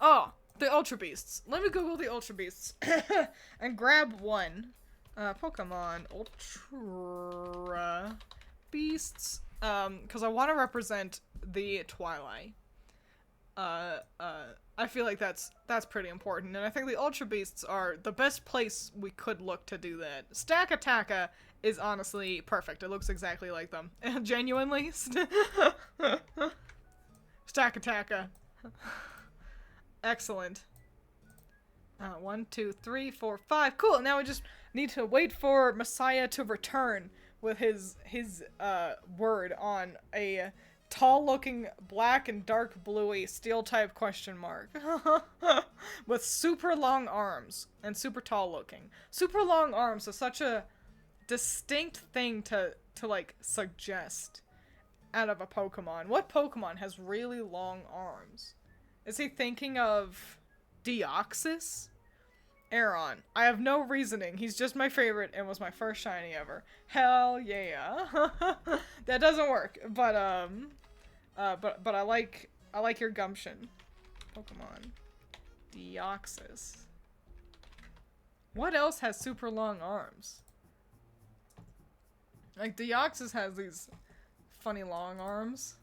Oh, the Ultra Beasts. Let me Google the Ultra Beasts and grab one. Pokemon Ultra Beasts. Because I want to represent the Twilight. I feel like that's pretty important, and I think the Ultra Beasts are the best place we could look to do that. Stakataka is honestly perfect. It looks exactly like them. Genuinely. Stakataka. Excellent. 1, 2, 3, 4, 5. Cool. Now we just need to wait for Messiah to return with his word on a tall-looking black and dark bluey steel-type question mark with super long arms and super tall-looking. Super long arms is such a distinct thing to like suggest out of a Pokemon. What Pokemon has really long arms? Is he thinking of Deoxys? Aeron. I have no reasoning. He's just my favorite and was my first shiny ever. Hell yeah. That doesn't work, but I like your gumption. Pokemon. Deoxys. What else has super long arms? Like, Deoxys has these funny long arms.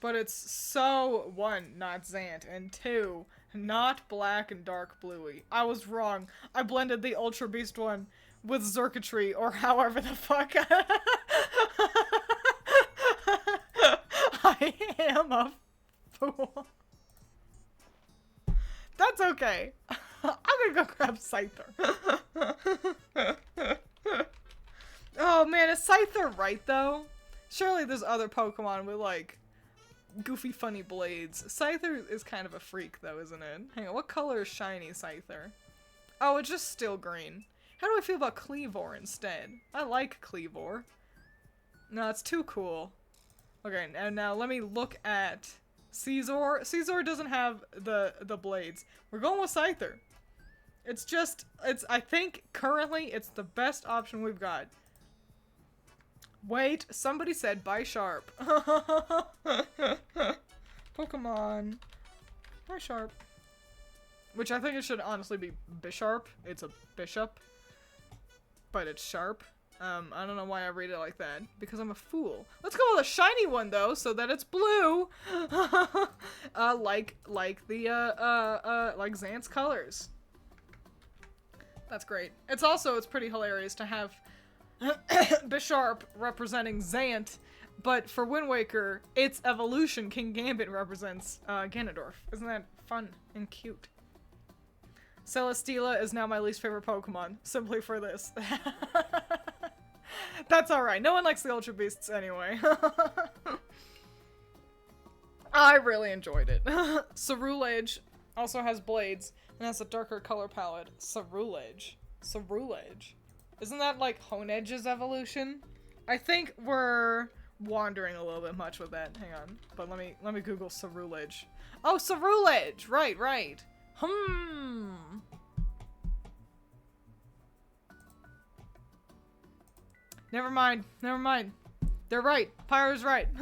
But it's so, 1, not Zant, and 2, not black and dark bluey. I was wrong. I blended the Ultra Beast one with Xurkitree, or however the fuck. I am a fool. That's okay. I'm gonna go grab Scyther. Oh man, is Scyther right though? Surely there's other Pokemon with like goofy funny blades. Scyther is kind of a freak though, isn't it? Hang on, what color is shiny Scyther? Oh, it's just still green. How do I feel about Cleavor instead? I like Cleavor. No, it's too cool. Okay, and now let me look at Caesar. Caesar doesn't have the blades. We're going with Scyther. I think currently it's the best option we've got. Wait, somebody said Bisharp. Pokemon. Bisharp. Which I think it should honestly be Bisharp. It's a bishop. But it's sharp. I don't know why I read it like that. Because I'm a fool. Let's go with a shiny one though, so that it's blue. Like Zant's colors. That's great. It's pretty hilarious to have Bisharp representing Zant, but for Wind Waker, its evolution, King Gambit represents Ganondorf. Isn't that fun and cute? Celesteela is now my least favorite Pokemon, simply for this. That's alright. No one likes the Ultra Beasts anyway. I really enjoyed it. Cerulege also has blades and has a darker color palette. Cerulege. Isn't that like Honege's evolution? I think we're wandering a little bit much with that. Hang on. But let me Google Cerulege. Oh, Cerulege! Right. Never mind. Never mind. They're right. Pyro's right.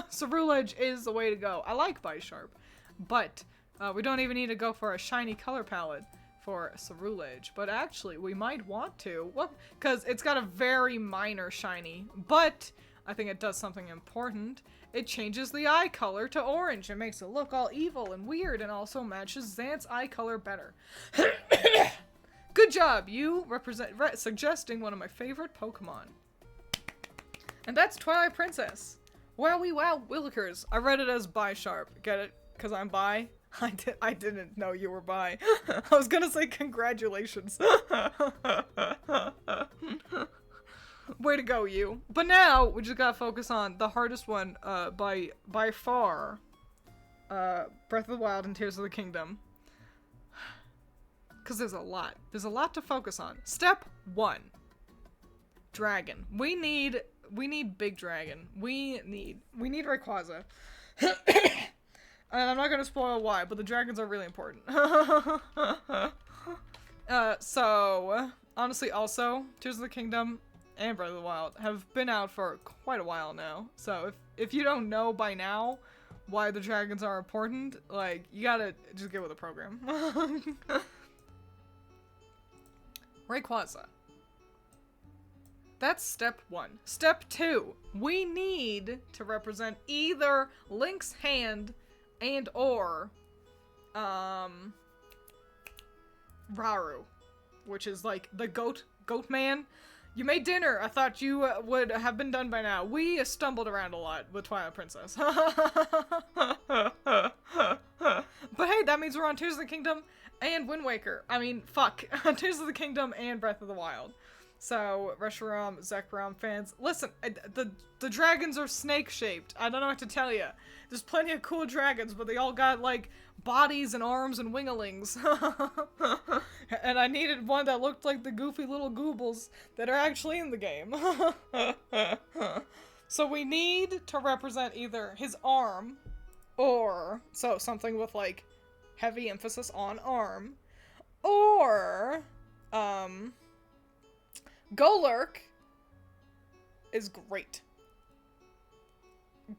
Ceruledge is the way to go. I like Bisharp, but we don't even need to go for a shiny color palette for Ceruledge. But actually, we might want to. What? Because it's got a very minor shiny, but I think it does something important. It changes the eye color to orange. It makes it look all evil and weird, and also matches Xant's eye color better. Good job, you suggesting one of my favorite Pokemon. And that's Twilight Princess. Wowie wow willikers. I read it as Bisharp. Get it? Because I'm bi? I didn't know you were bi. I was gonna say congratulations. Way to go, you. But now, we just gotta focus on the hardest one, by far. Breath of the Wild and Tears of the Kingdom. Because there's a lot. There's a lot to focus on. Step 1. Dragon. We need big dragon. We need Rayquaza. And I'm not gonna spoil why, but the dragons are really important. So, honestly, also, Tears of the Kingdom and Breath of the Wild have been out for quite a while now. So, if you don't know by now why the dragons are important, like, you gotta just get with the program. Rayquaza. That's step 1. Step 2. We need to represent either Link's hand and or Rauru, which is like the goat man. You made dinner. I thought you would have been done by now. We stumbled around a lot with Twilight Princess. But hey, that means we're on Tears of the Kingdom and Wind Waker. I mean, fuck. Tears of the Kingdom and Breath of the Wild. So, Reshiram, Zekrom fans, listen, the dragons are snake-shaped. I don't know what to tell you. There's plenty of cool dragons, but they all got, like, bodies and arms and wingalings. And I needed one that looked like the goofy little goobles that are actually in the game. So we need to represent either his arm, or, so something with, like, heavy emphasis on arm, or, Golurk is great.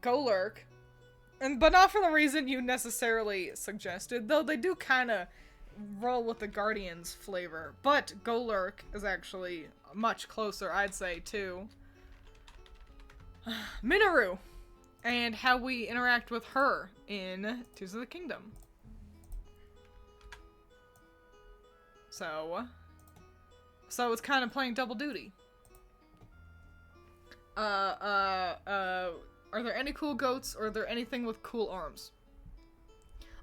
Golurk. But not for the reason you necessarily suggested, though they do kind of roll with the Guardians flavor. But Golurk is actually much closer, I'd say, to Minoru and how we interact with her in Tears of the Kingdom. So it's kind of playing double duty. Are there any cool goats, or are there anything with cool arms?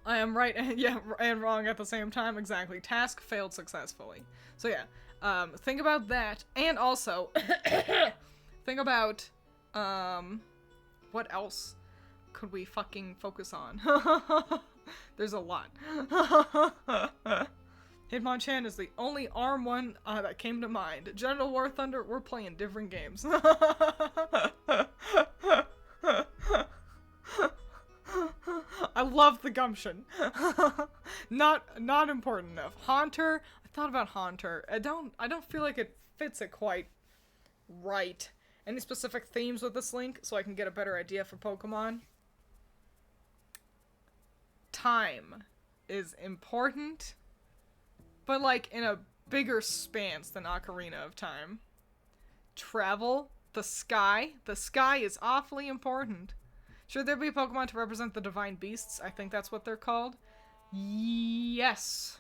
I am right and and wrong at the same time. Exactly. Task failed successfully. So yeah, think about that, and also think about what else could we fucking focus on? There's a lot. Hitmonchan is the only ARM one that came to mind. General War Thunder, we're playing different games. I love the gumption. Not important enough. Haunter, I thought about Haunter. I don't feel like it fits it quite right. Any specific themes with this link so I can get a better idea for Pokemon? Time is important, but like in a bigger stance than Ocarina of Time. Travel, the sky is awfully important. Should there be a Pokemon to represent the divine beasts? I think that's what they're called. Yes.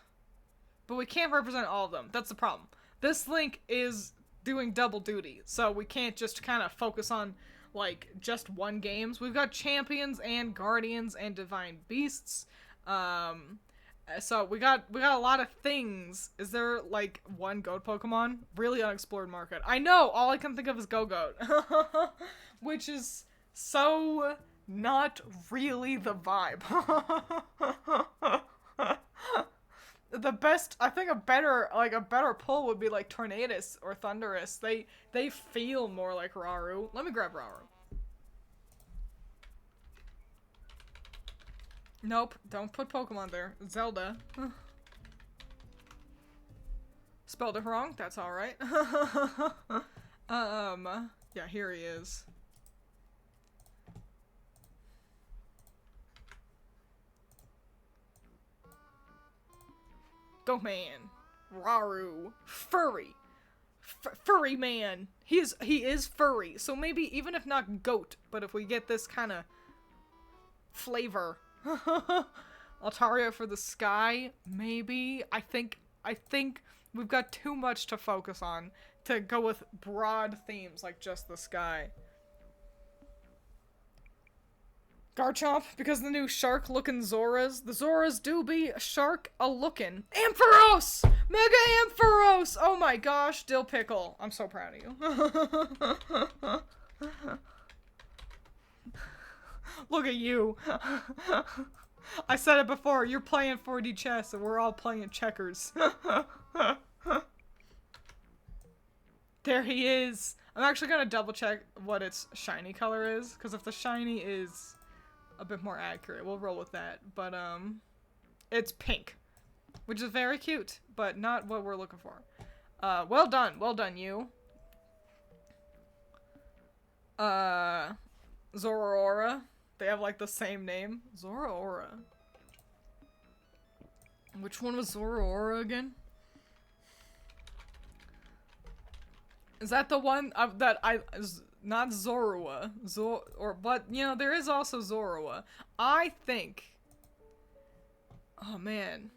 But we can't represent all of them. That's the problem. This link is doing double duty, so we can't just kind of focus on, like, just one games. We've got champions and guardians and divine beasts. So we got a lot of things. Is there, like, one goat Pokemon? Really unexplored market. I know! All I can think of is Go-Goat. Which is so not really the vibe. The best, I think a better pull would be like Tornadus or Thundurus. They feel more like Rauru. Let me grab Rauru. Nope, don't put Pokemon there. Zelda. Spelled it wrong, that's alright. Yeah, here he is. Go man. Raru. Furry. Furry man. He is furry. So maybe even if not goat, but if we get this kind of flavor. Altaria for the sky, maybe. I think we've got too much to focus on to go with broad themes like just the sky. Garchomp, because the new shark-looking Zoras. The Zoras do be shark-a-looking. Ampharos! Mega Ampharos! Oh my gosh, Dill Pickle. I'm so proud of you. Look at you. I said it before, you're playing 4D chess and we're all playing checkers. There he is. I'm actually gonna double check what its shiny color is, because if the shiny is a bit more accurate, we'll roll with that. But, it's pink, which is very cute, but not what we're looking for. Well done, you. Zoroark. They have, like, the same name. Zoroark. Which one was Zoroark again? Is that the one that not Zorua. But, you know, there is also Zorua. I think... Oh, man.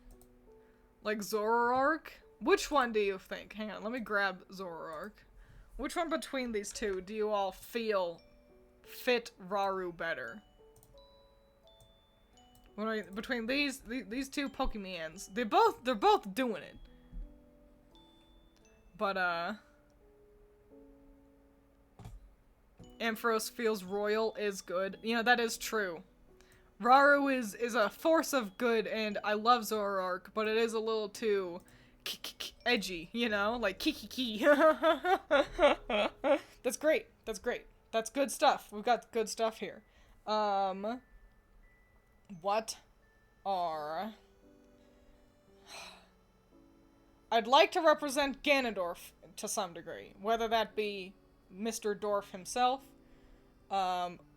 Like, Zoroark? Which one do you think? Hang on, let me grab Zoroark. Which one between these two do you all feel fit Raru better? Between these two Pokemons, they're both doing it. But Ampharos feels royal is good. You know, that is true. Raru is a force of good, and I love Zoroark, but it is a little too edgy, you know? Like, kiki. That's great. That's great. That's good stuff. We've got good stuff here. What are... I'd like to represent Ganondorf to some degree. Whether that be Mr. Dorf himself,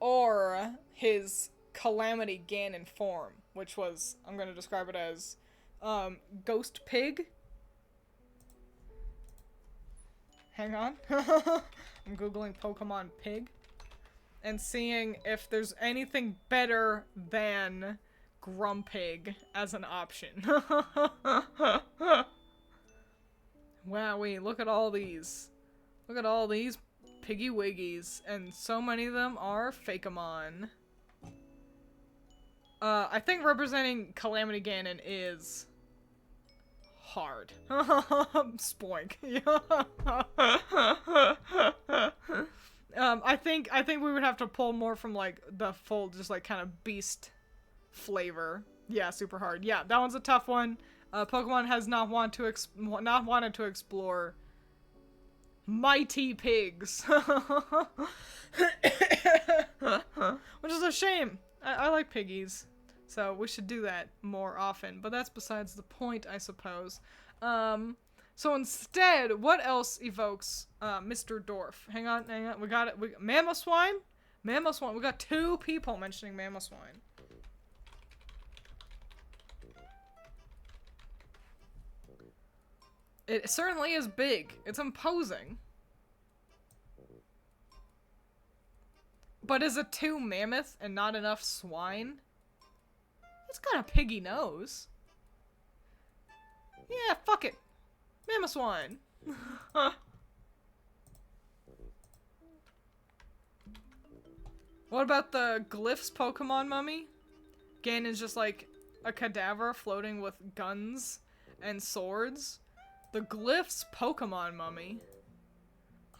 or his Calamity Ganon form, which was, I'm gonna describe it as, Ghost Pig. Hang on. I'm googling Pokemon Pig and seeing if there's anything better than Grumpig as an option. Wowee, look at all these. Look at all these Piggy Wiggies, and so many of them are Fakeamon. I think representing Calamity Ganon is hard. Spoink. I think we would have to pull more from like the full, just like kind of beast flavor. Yeah, super hard. Yeah, that one's a tough one. Pokemon has not wanted to explore mighty pigs, which is a shame. I like piggies, so we should do that more often. But that's besides the point, I suppose. So instead, what else evokes Mr. Dorf? Hang on. We got it. Mamoswine? Mamoswine. We got 2 people mentioning Mamoswine. It certainly is big. It's imposing. But is it too mammoth and not enough swine? It's got a piggy nose. Yeah, fuck it. Mamoswine. What about the Glyphs Pokemon mummy? Ganon's just like a cadaver floating with guns and swords. The Glyphs Pokemon mummy.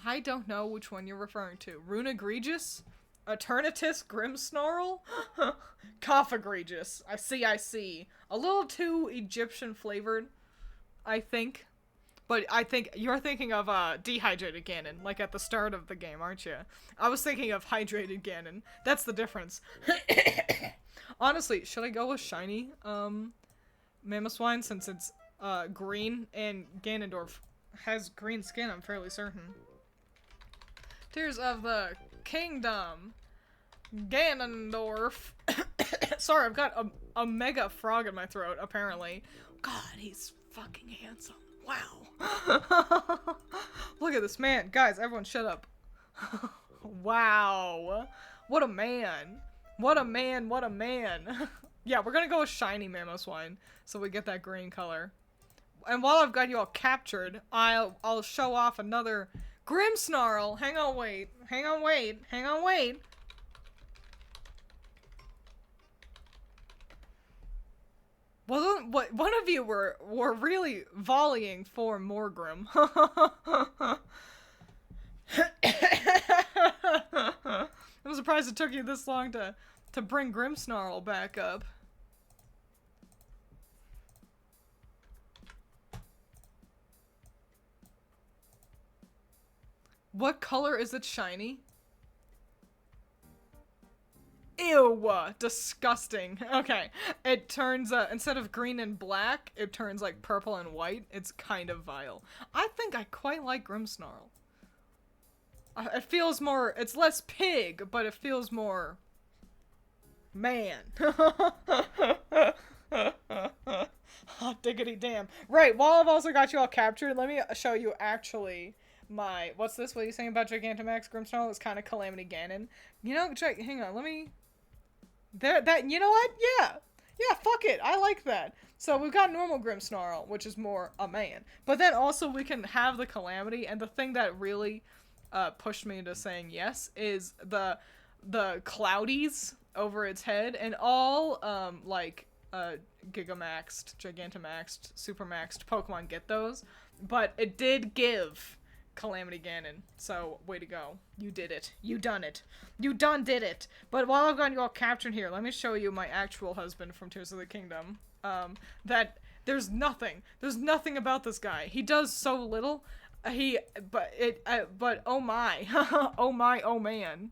I don't know which one you're referring to. Rune Egregious? Eternatus Grimmsnarl? Cough Egregious. I see. A little too Egyptian flavored, I think. But I think you're thinking of dehydrated Ganon, like at the start of the game, aren't you? I was thinking of hydrated Ganon. That's the difference. Honestly, should I go with shiny Mamoswine since it's green and Ganondorf has green skin, I'm fairly certain. Tears of the Kingdom. Ganondorf. Sorry, I've got a mega frog in my throat, apparently. God, he's fucking handsome. Wow. Look at this man. Guys, everyone shut up. Wow. What a man. What a man, what a man. Yeah, we're gonna go with shiny Mamoswine, so we get that green color. And while I've got you all captured, I'll show off another Grimmsnarl. Hang on, wait. Hang on, wait. Hang on, wait. Wasn't what one of you were really volleying for Morgrim. I'm surprised it took you this long to bring Grimmsnarl back up. What color is it shiny? Ew, disgusting. Okay, it turns, instead of green and black, it turns like purple and white. It's kind of vile. I think I quite like Grimmsnarl. It feels more, it's less pig, but it feels more man. Hot diggity damn. Right, while I've also got you all captured, let me show you actually my, what's this? What are you saying about Gigantamax Grimmsnarl? It's kind of Calamity Ganon. You know, hang on, let me... you know what? Yeah. Yeah, fuck it. I like that. So we've got normal Grimmsnarl, which is more a man. But then also we can have the Calamity, and the thing that really pushed me into saying yes is the cloudies over its head, and all Gigamaxed, Gigantamaxed, Supermaxed Pokemon get those. But it did give Calamity Ganon, so way to go. You did it. You done it. You done did it. But while I've got you all captured here, let me show you my actual husband from Tears of the Kingdom. That there's nothing about this guy. He does so little. But oh my. Oh my, oh man.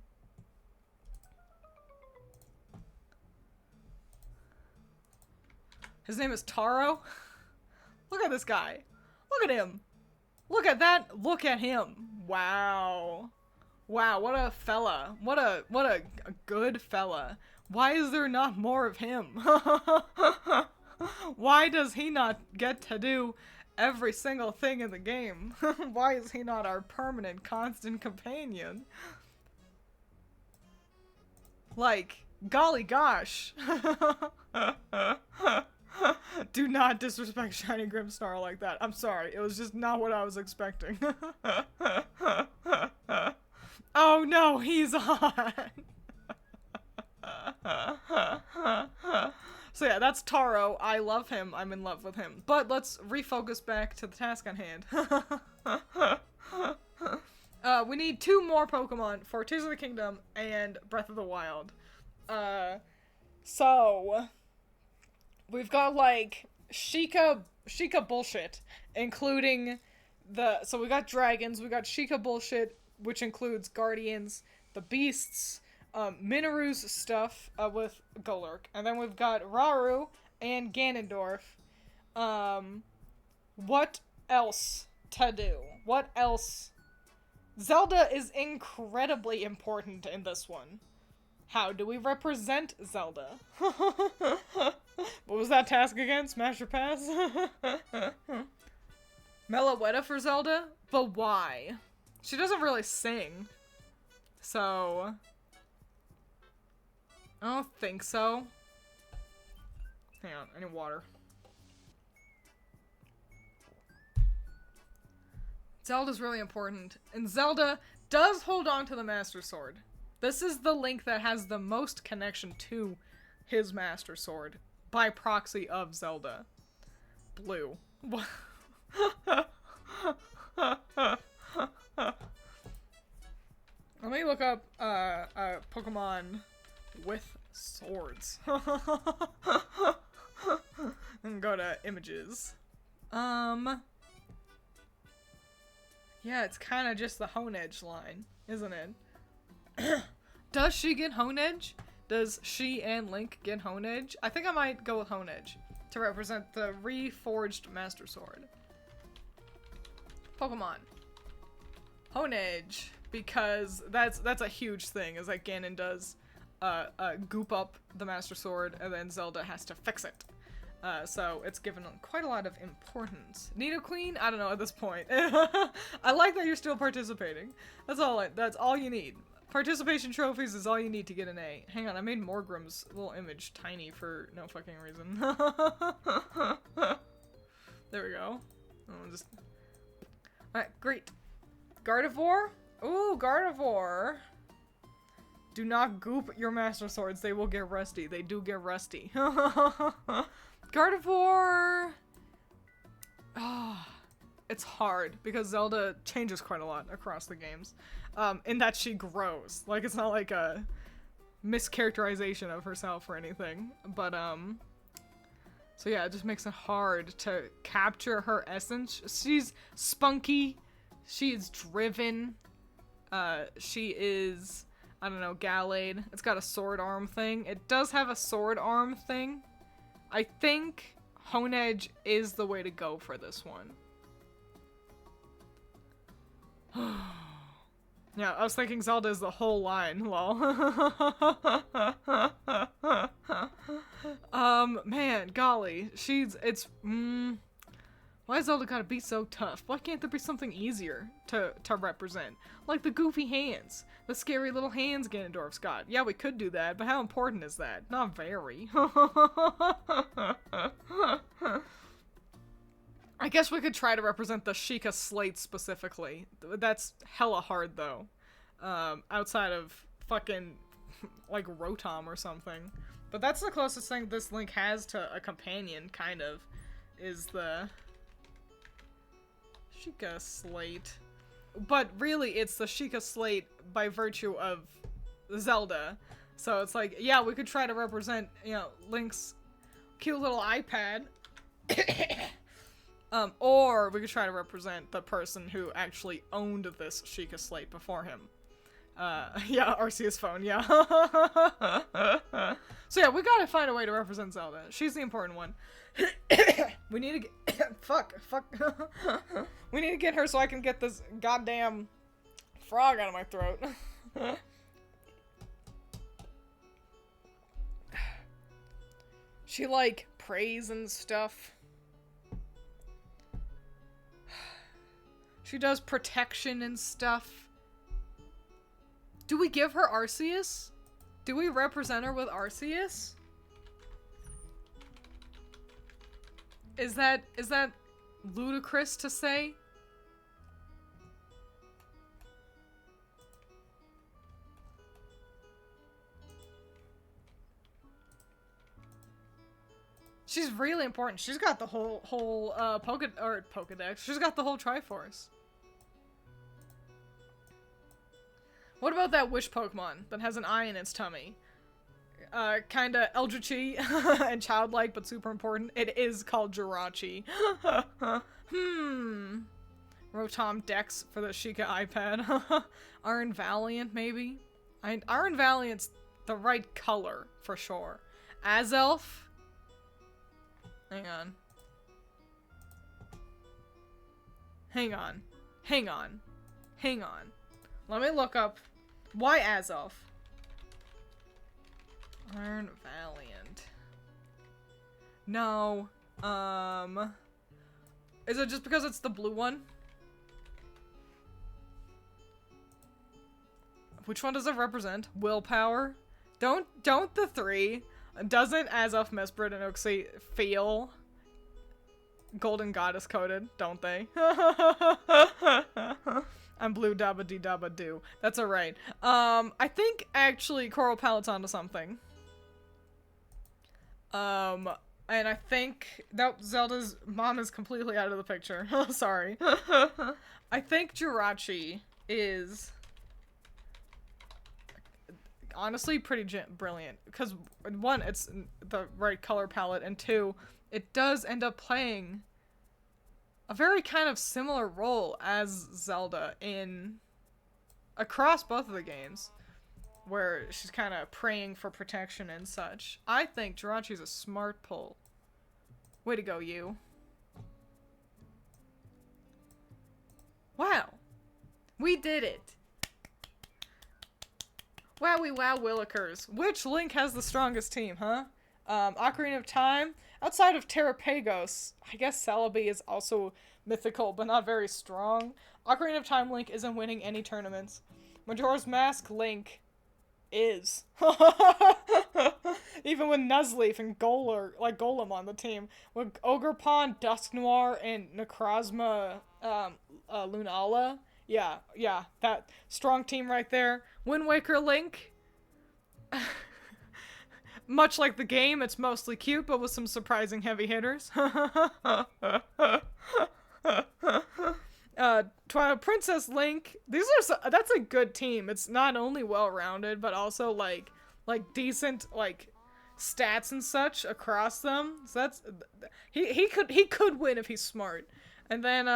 His name is Taro. Look at this guy. Look at him. Look at that. Look at him. Wow. Wow, what a fella. What a good fella. Why is there not more of him? Why does he not get to do every single thing in the game? Why is he not our permanent, constant companion? Like, golly gosh. Do not disrespect Shiny Grimmsnarl like that. I'm sorry. It was just not what I was expecting. Oh no, he's on. So yeah, that's Taro. I love him. I'm in love with him. But let's refocus back to the task on hand. We need 2 more Pokemon for Tears of the Kingdom and Breath of the Wild. So we've got like Sheikah bullshit, including so we got dragons, we got Sheikah bullshit, which includes guardians, the beasts, Minoru's stuff with Golurk, and then we've got Rauru and Ganondorf. What else to do? What else? Zelda is incredibly important in this one. How do we represent Zelda? What was that task again? Smash or pass? Meloetta for Zelda? But why? She doesn't really sing. So I don't think so. Hang on, I need water. Zelda's really important. And Zelda does hold on to the Master Sword. This is the Link that has the most connection to his Master Sword by proxy of Zelda. Blue. Let me look up Pokemon with swords. And go to images. Yeah, it's kind of just the Honedge line, isn't it? Does she get Honedge? Does she and Link get Honedge? I think I might go with Honedge to represent the reforged Master Sword. Pokemon. Honedge, because that's a huge thing, is that Ganon does goop up the Master Sword, and then Zelda has to fix it. So it's given quite a lot of importance. Nidoqueen? I don't know at this point. I like that you're still participating. That's all you need. Participation trophies is all you need to get an A. Hang on, I made Morgrim's little image tiny for no fucking reason. There we go. Alright, great. Gardevoir? Ooh, Gardevoir. Do not goop your Master Swords. They will get rusty. They do get rusty. Gardevoir... Oh, it's hard because Zelda changes quite a lot across the games. In that she grows. Like, it's not like a mischaracterization of herself or anything. But, so yeah, it just makes it hard to capture her essence. She's spunky. She's driven. She is, I don't know, Gallade. It's got a sword arm thing. It does have a sword arm thing. I think Honedge is the way to go for this one. Yeah, I was thinking Zelda is the whole line, lol. Man, golly. Why has Zelda gotta be so tough? Why can't there be something easier to represent? Like the goofy hands. The scary little hands Ganondorf's got. Yeah, we could do that, but how important is that? Not very. I guess we could try to represent the Sheikah Slate specifically. That's hella hard, though. Outside of fucking, like, Rotom or something. But that's the closest thing this Link has to a companion, kind of, is the Sheikah Slate. But really, it's the Sheikah Slate by virtue of Zelda. So it's like, yeah, we could try to represent, you know, Link's cute little iPad. Or we could try to represent the person who actually owned this Sheikah Slate before him. Yeah, Arceus' phone, yeah. So yeah, we gotta find a way to represent Zelda. She's the important one. We need to get- fuck. We need to get her so I can get this goddamn frog out of my throat. She, like, prays and stuff. She does protection and stuff. Do we give her Arceus? Do we represent her with Arceus? Is that ludicrous to say? She's really important. She's got the whole Pokedex. She's got the whole Triforce. What about that wish Pokemon that has an eye in its tummy? Kinda eldritchy and childlike, but super important. It is called Jirachi. Rotom Dex for the Sheikah iPad. Iron Valiant, maybe? Iron Valiant's the right color, for sure. Azelf? Hang on. Let me look up why Azelf. Iron Valiant. No. Is it just because it's the blue one? Which one does it represent? Willpower? Don't the three. Doesn't Azelf, Mesprit, and Uxie feel Golden Goddess coded? Don't they? I'm blue dabba dee dabba doo. That's alright. I think actually Coral Palette's onto something. And I think that Zelda's mom is completely out of the picture. Sorry. I think Jirachi is honestly pretty brilliant. Because, one, it's the right color palette, and two, it does end up playing a very kind of similar role as Zelda across both of the games, where she's kind of praying for protection and such. I think Jirachi's a smart pull. Way to go, you. Wow. We did it. Wowie wow Willikers. Which Link has the strongest team, huh? Ocarina of Time. Outside of Terrapagos, I guess Celebi is also mythical, but not very strong. Ocarina of Time Link isn't winning any tournaments. Majora's Mask Link is. Even with Nuzleaf and Golem on the team. With Ogre Pond, Dusk Noir, and Necrozma Lunala. Yeah, that strong team right there. Wind Waker Link. Much like the game, it's mostly cute, but with some surprising heavy hitters. Twilight Princess Link. That's a good team. It's not only well-rounded, but also like decent stats and such across them. So that's he could win if he's smart. And then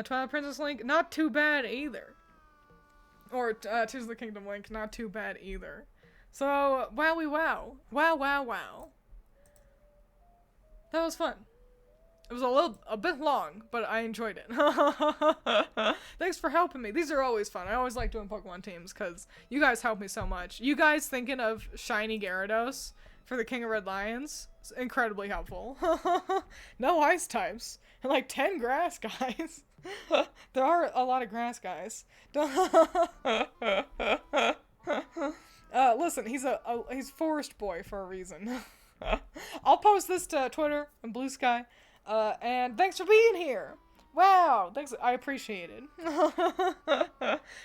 Twilight Princess Link, not too bad either. Or Tears of the Kingdom Link, not too bad either. So, wowie wow. Wow. That was fun. It was a bit long, but I enjoyed it. Thanks for helping me. These are always fun. I always like doing Pokemon teams, because you guys help me so much. You guys thinking of Shiny Gyarados for the King of Red Lions is incredibly helpful. No ice types. And like 10 grass guys. There are a lot of grass guys. Listen, he's Forest Boy for a reason. I'll post this to Twitter and Blue Sky. And thanks for being here. Wow, thanks. I appreciate it.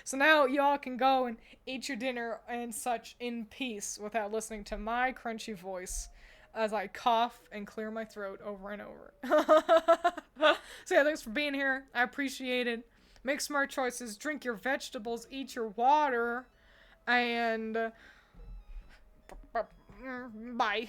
So now y'all can go and eat your dinner and such in peace without listening to my crunchy voice as I cough and clear my throat over and over. So yeah, thanks for being here. I appreciate it. Make smart choices. Drink your vegetables. Eat your water. And bye.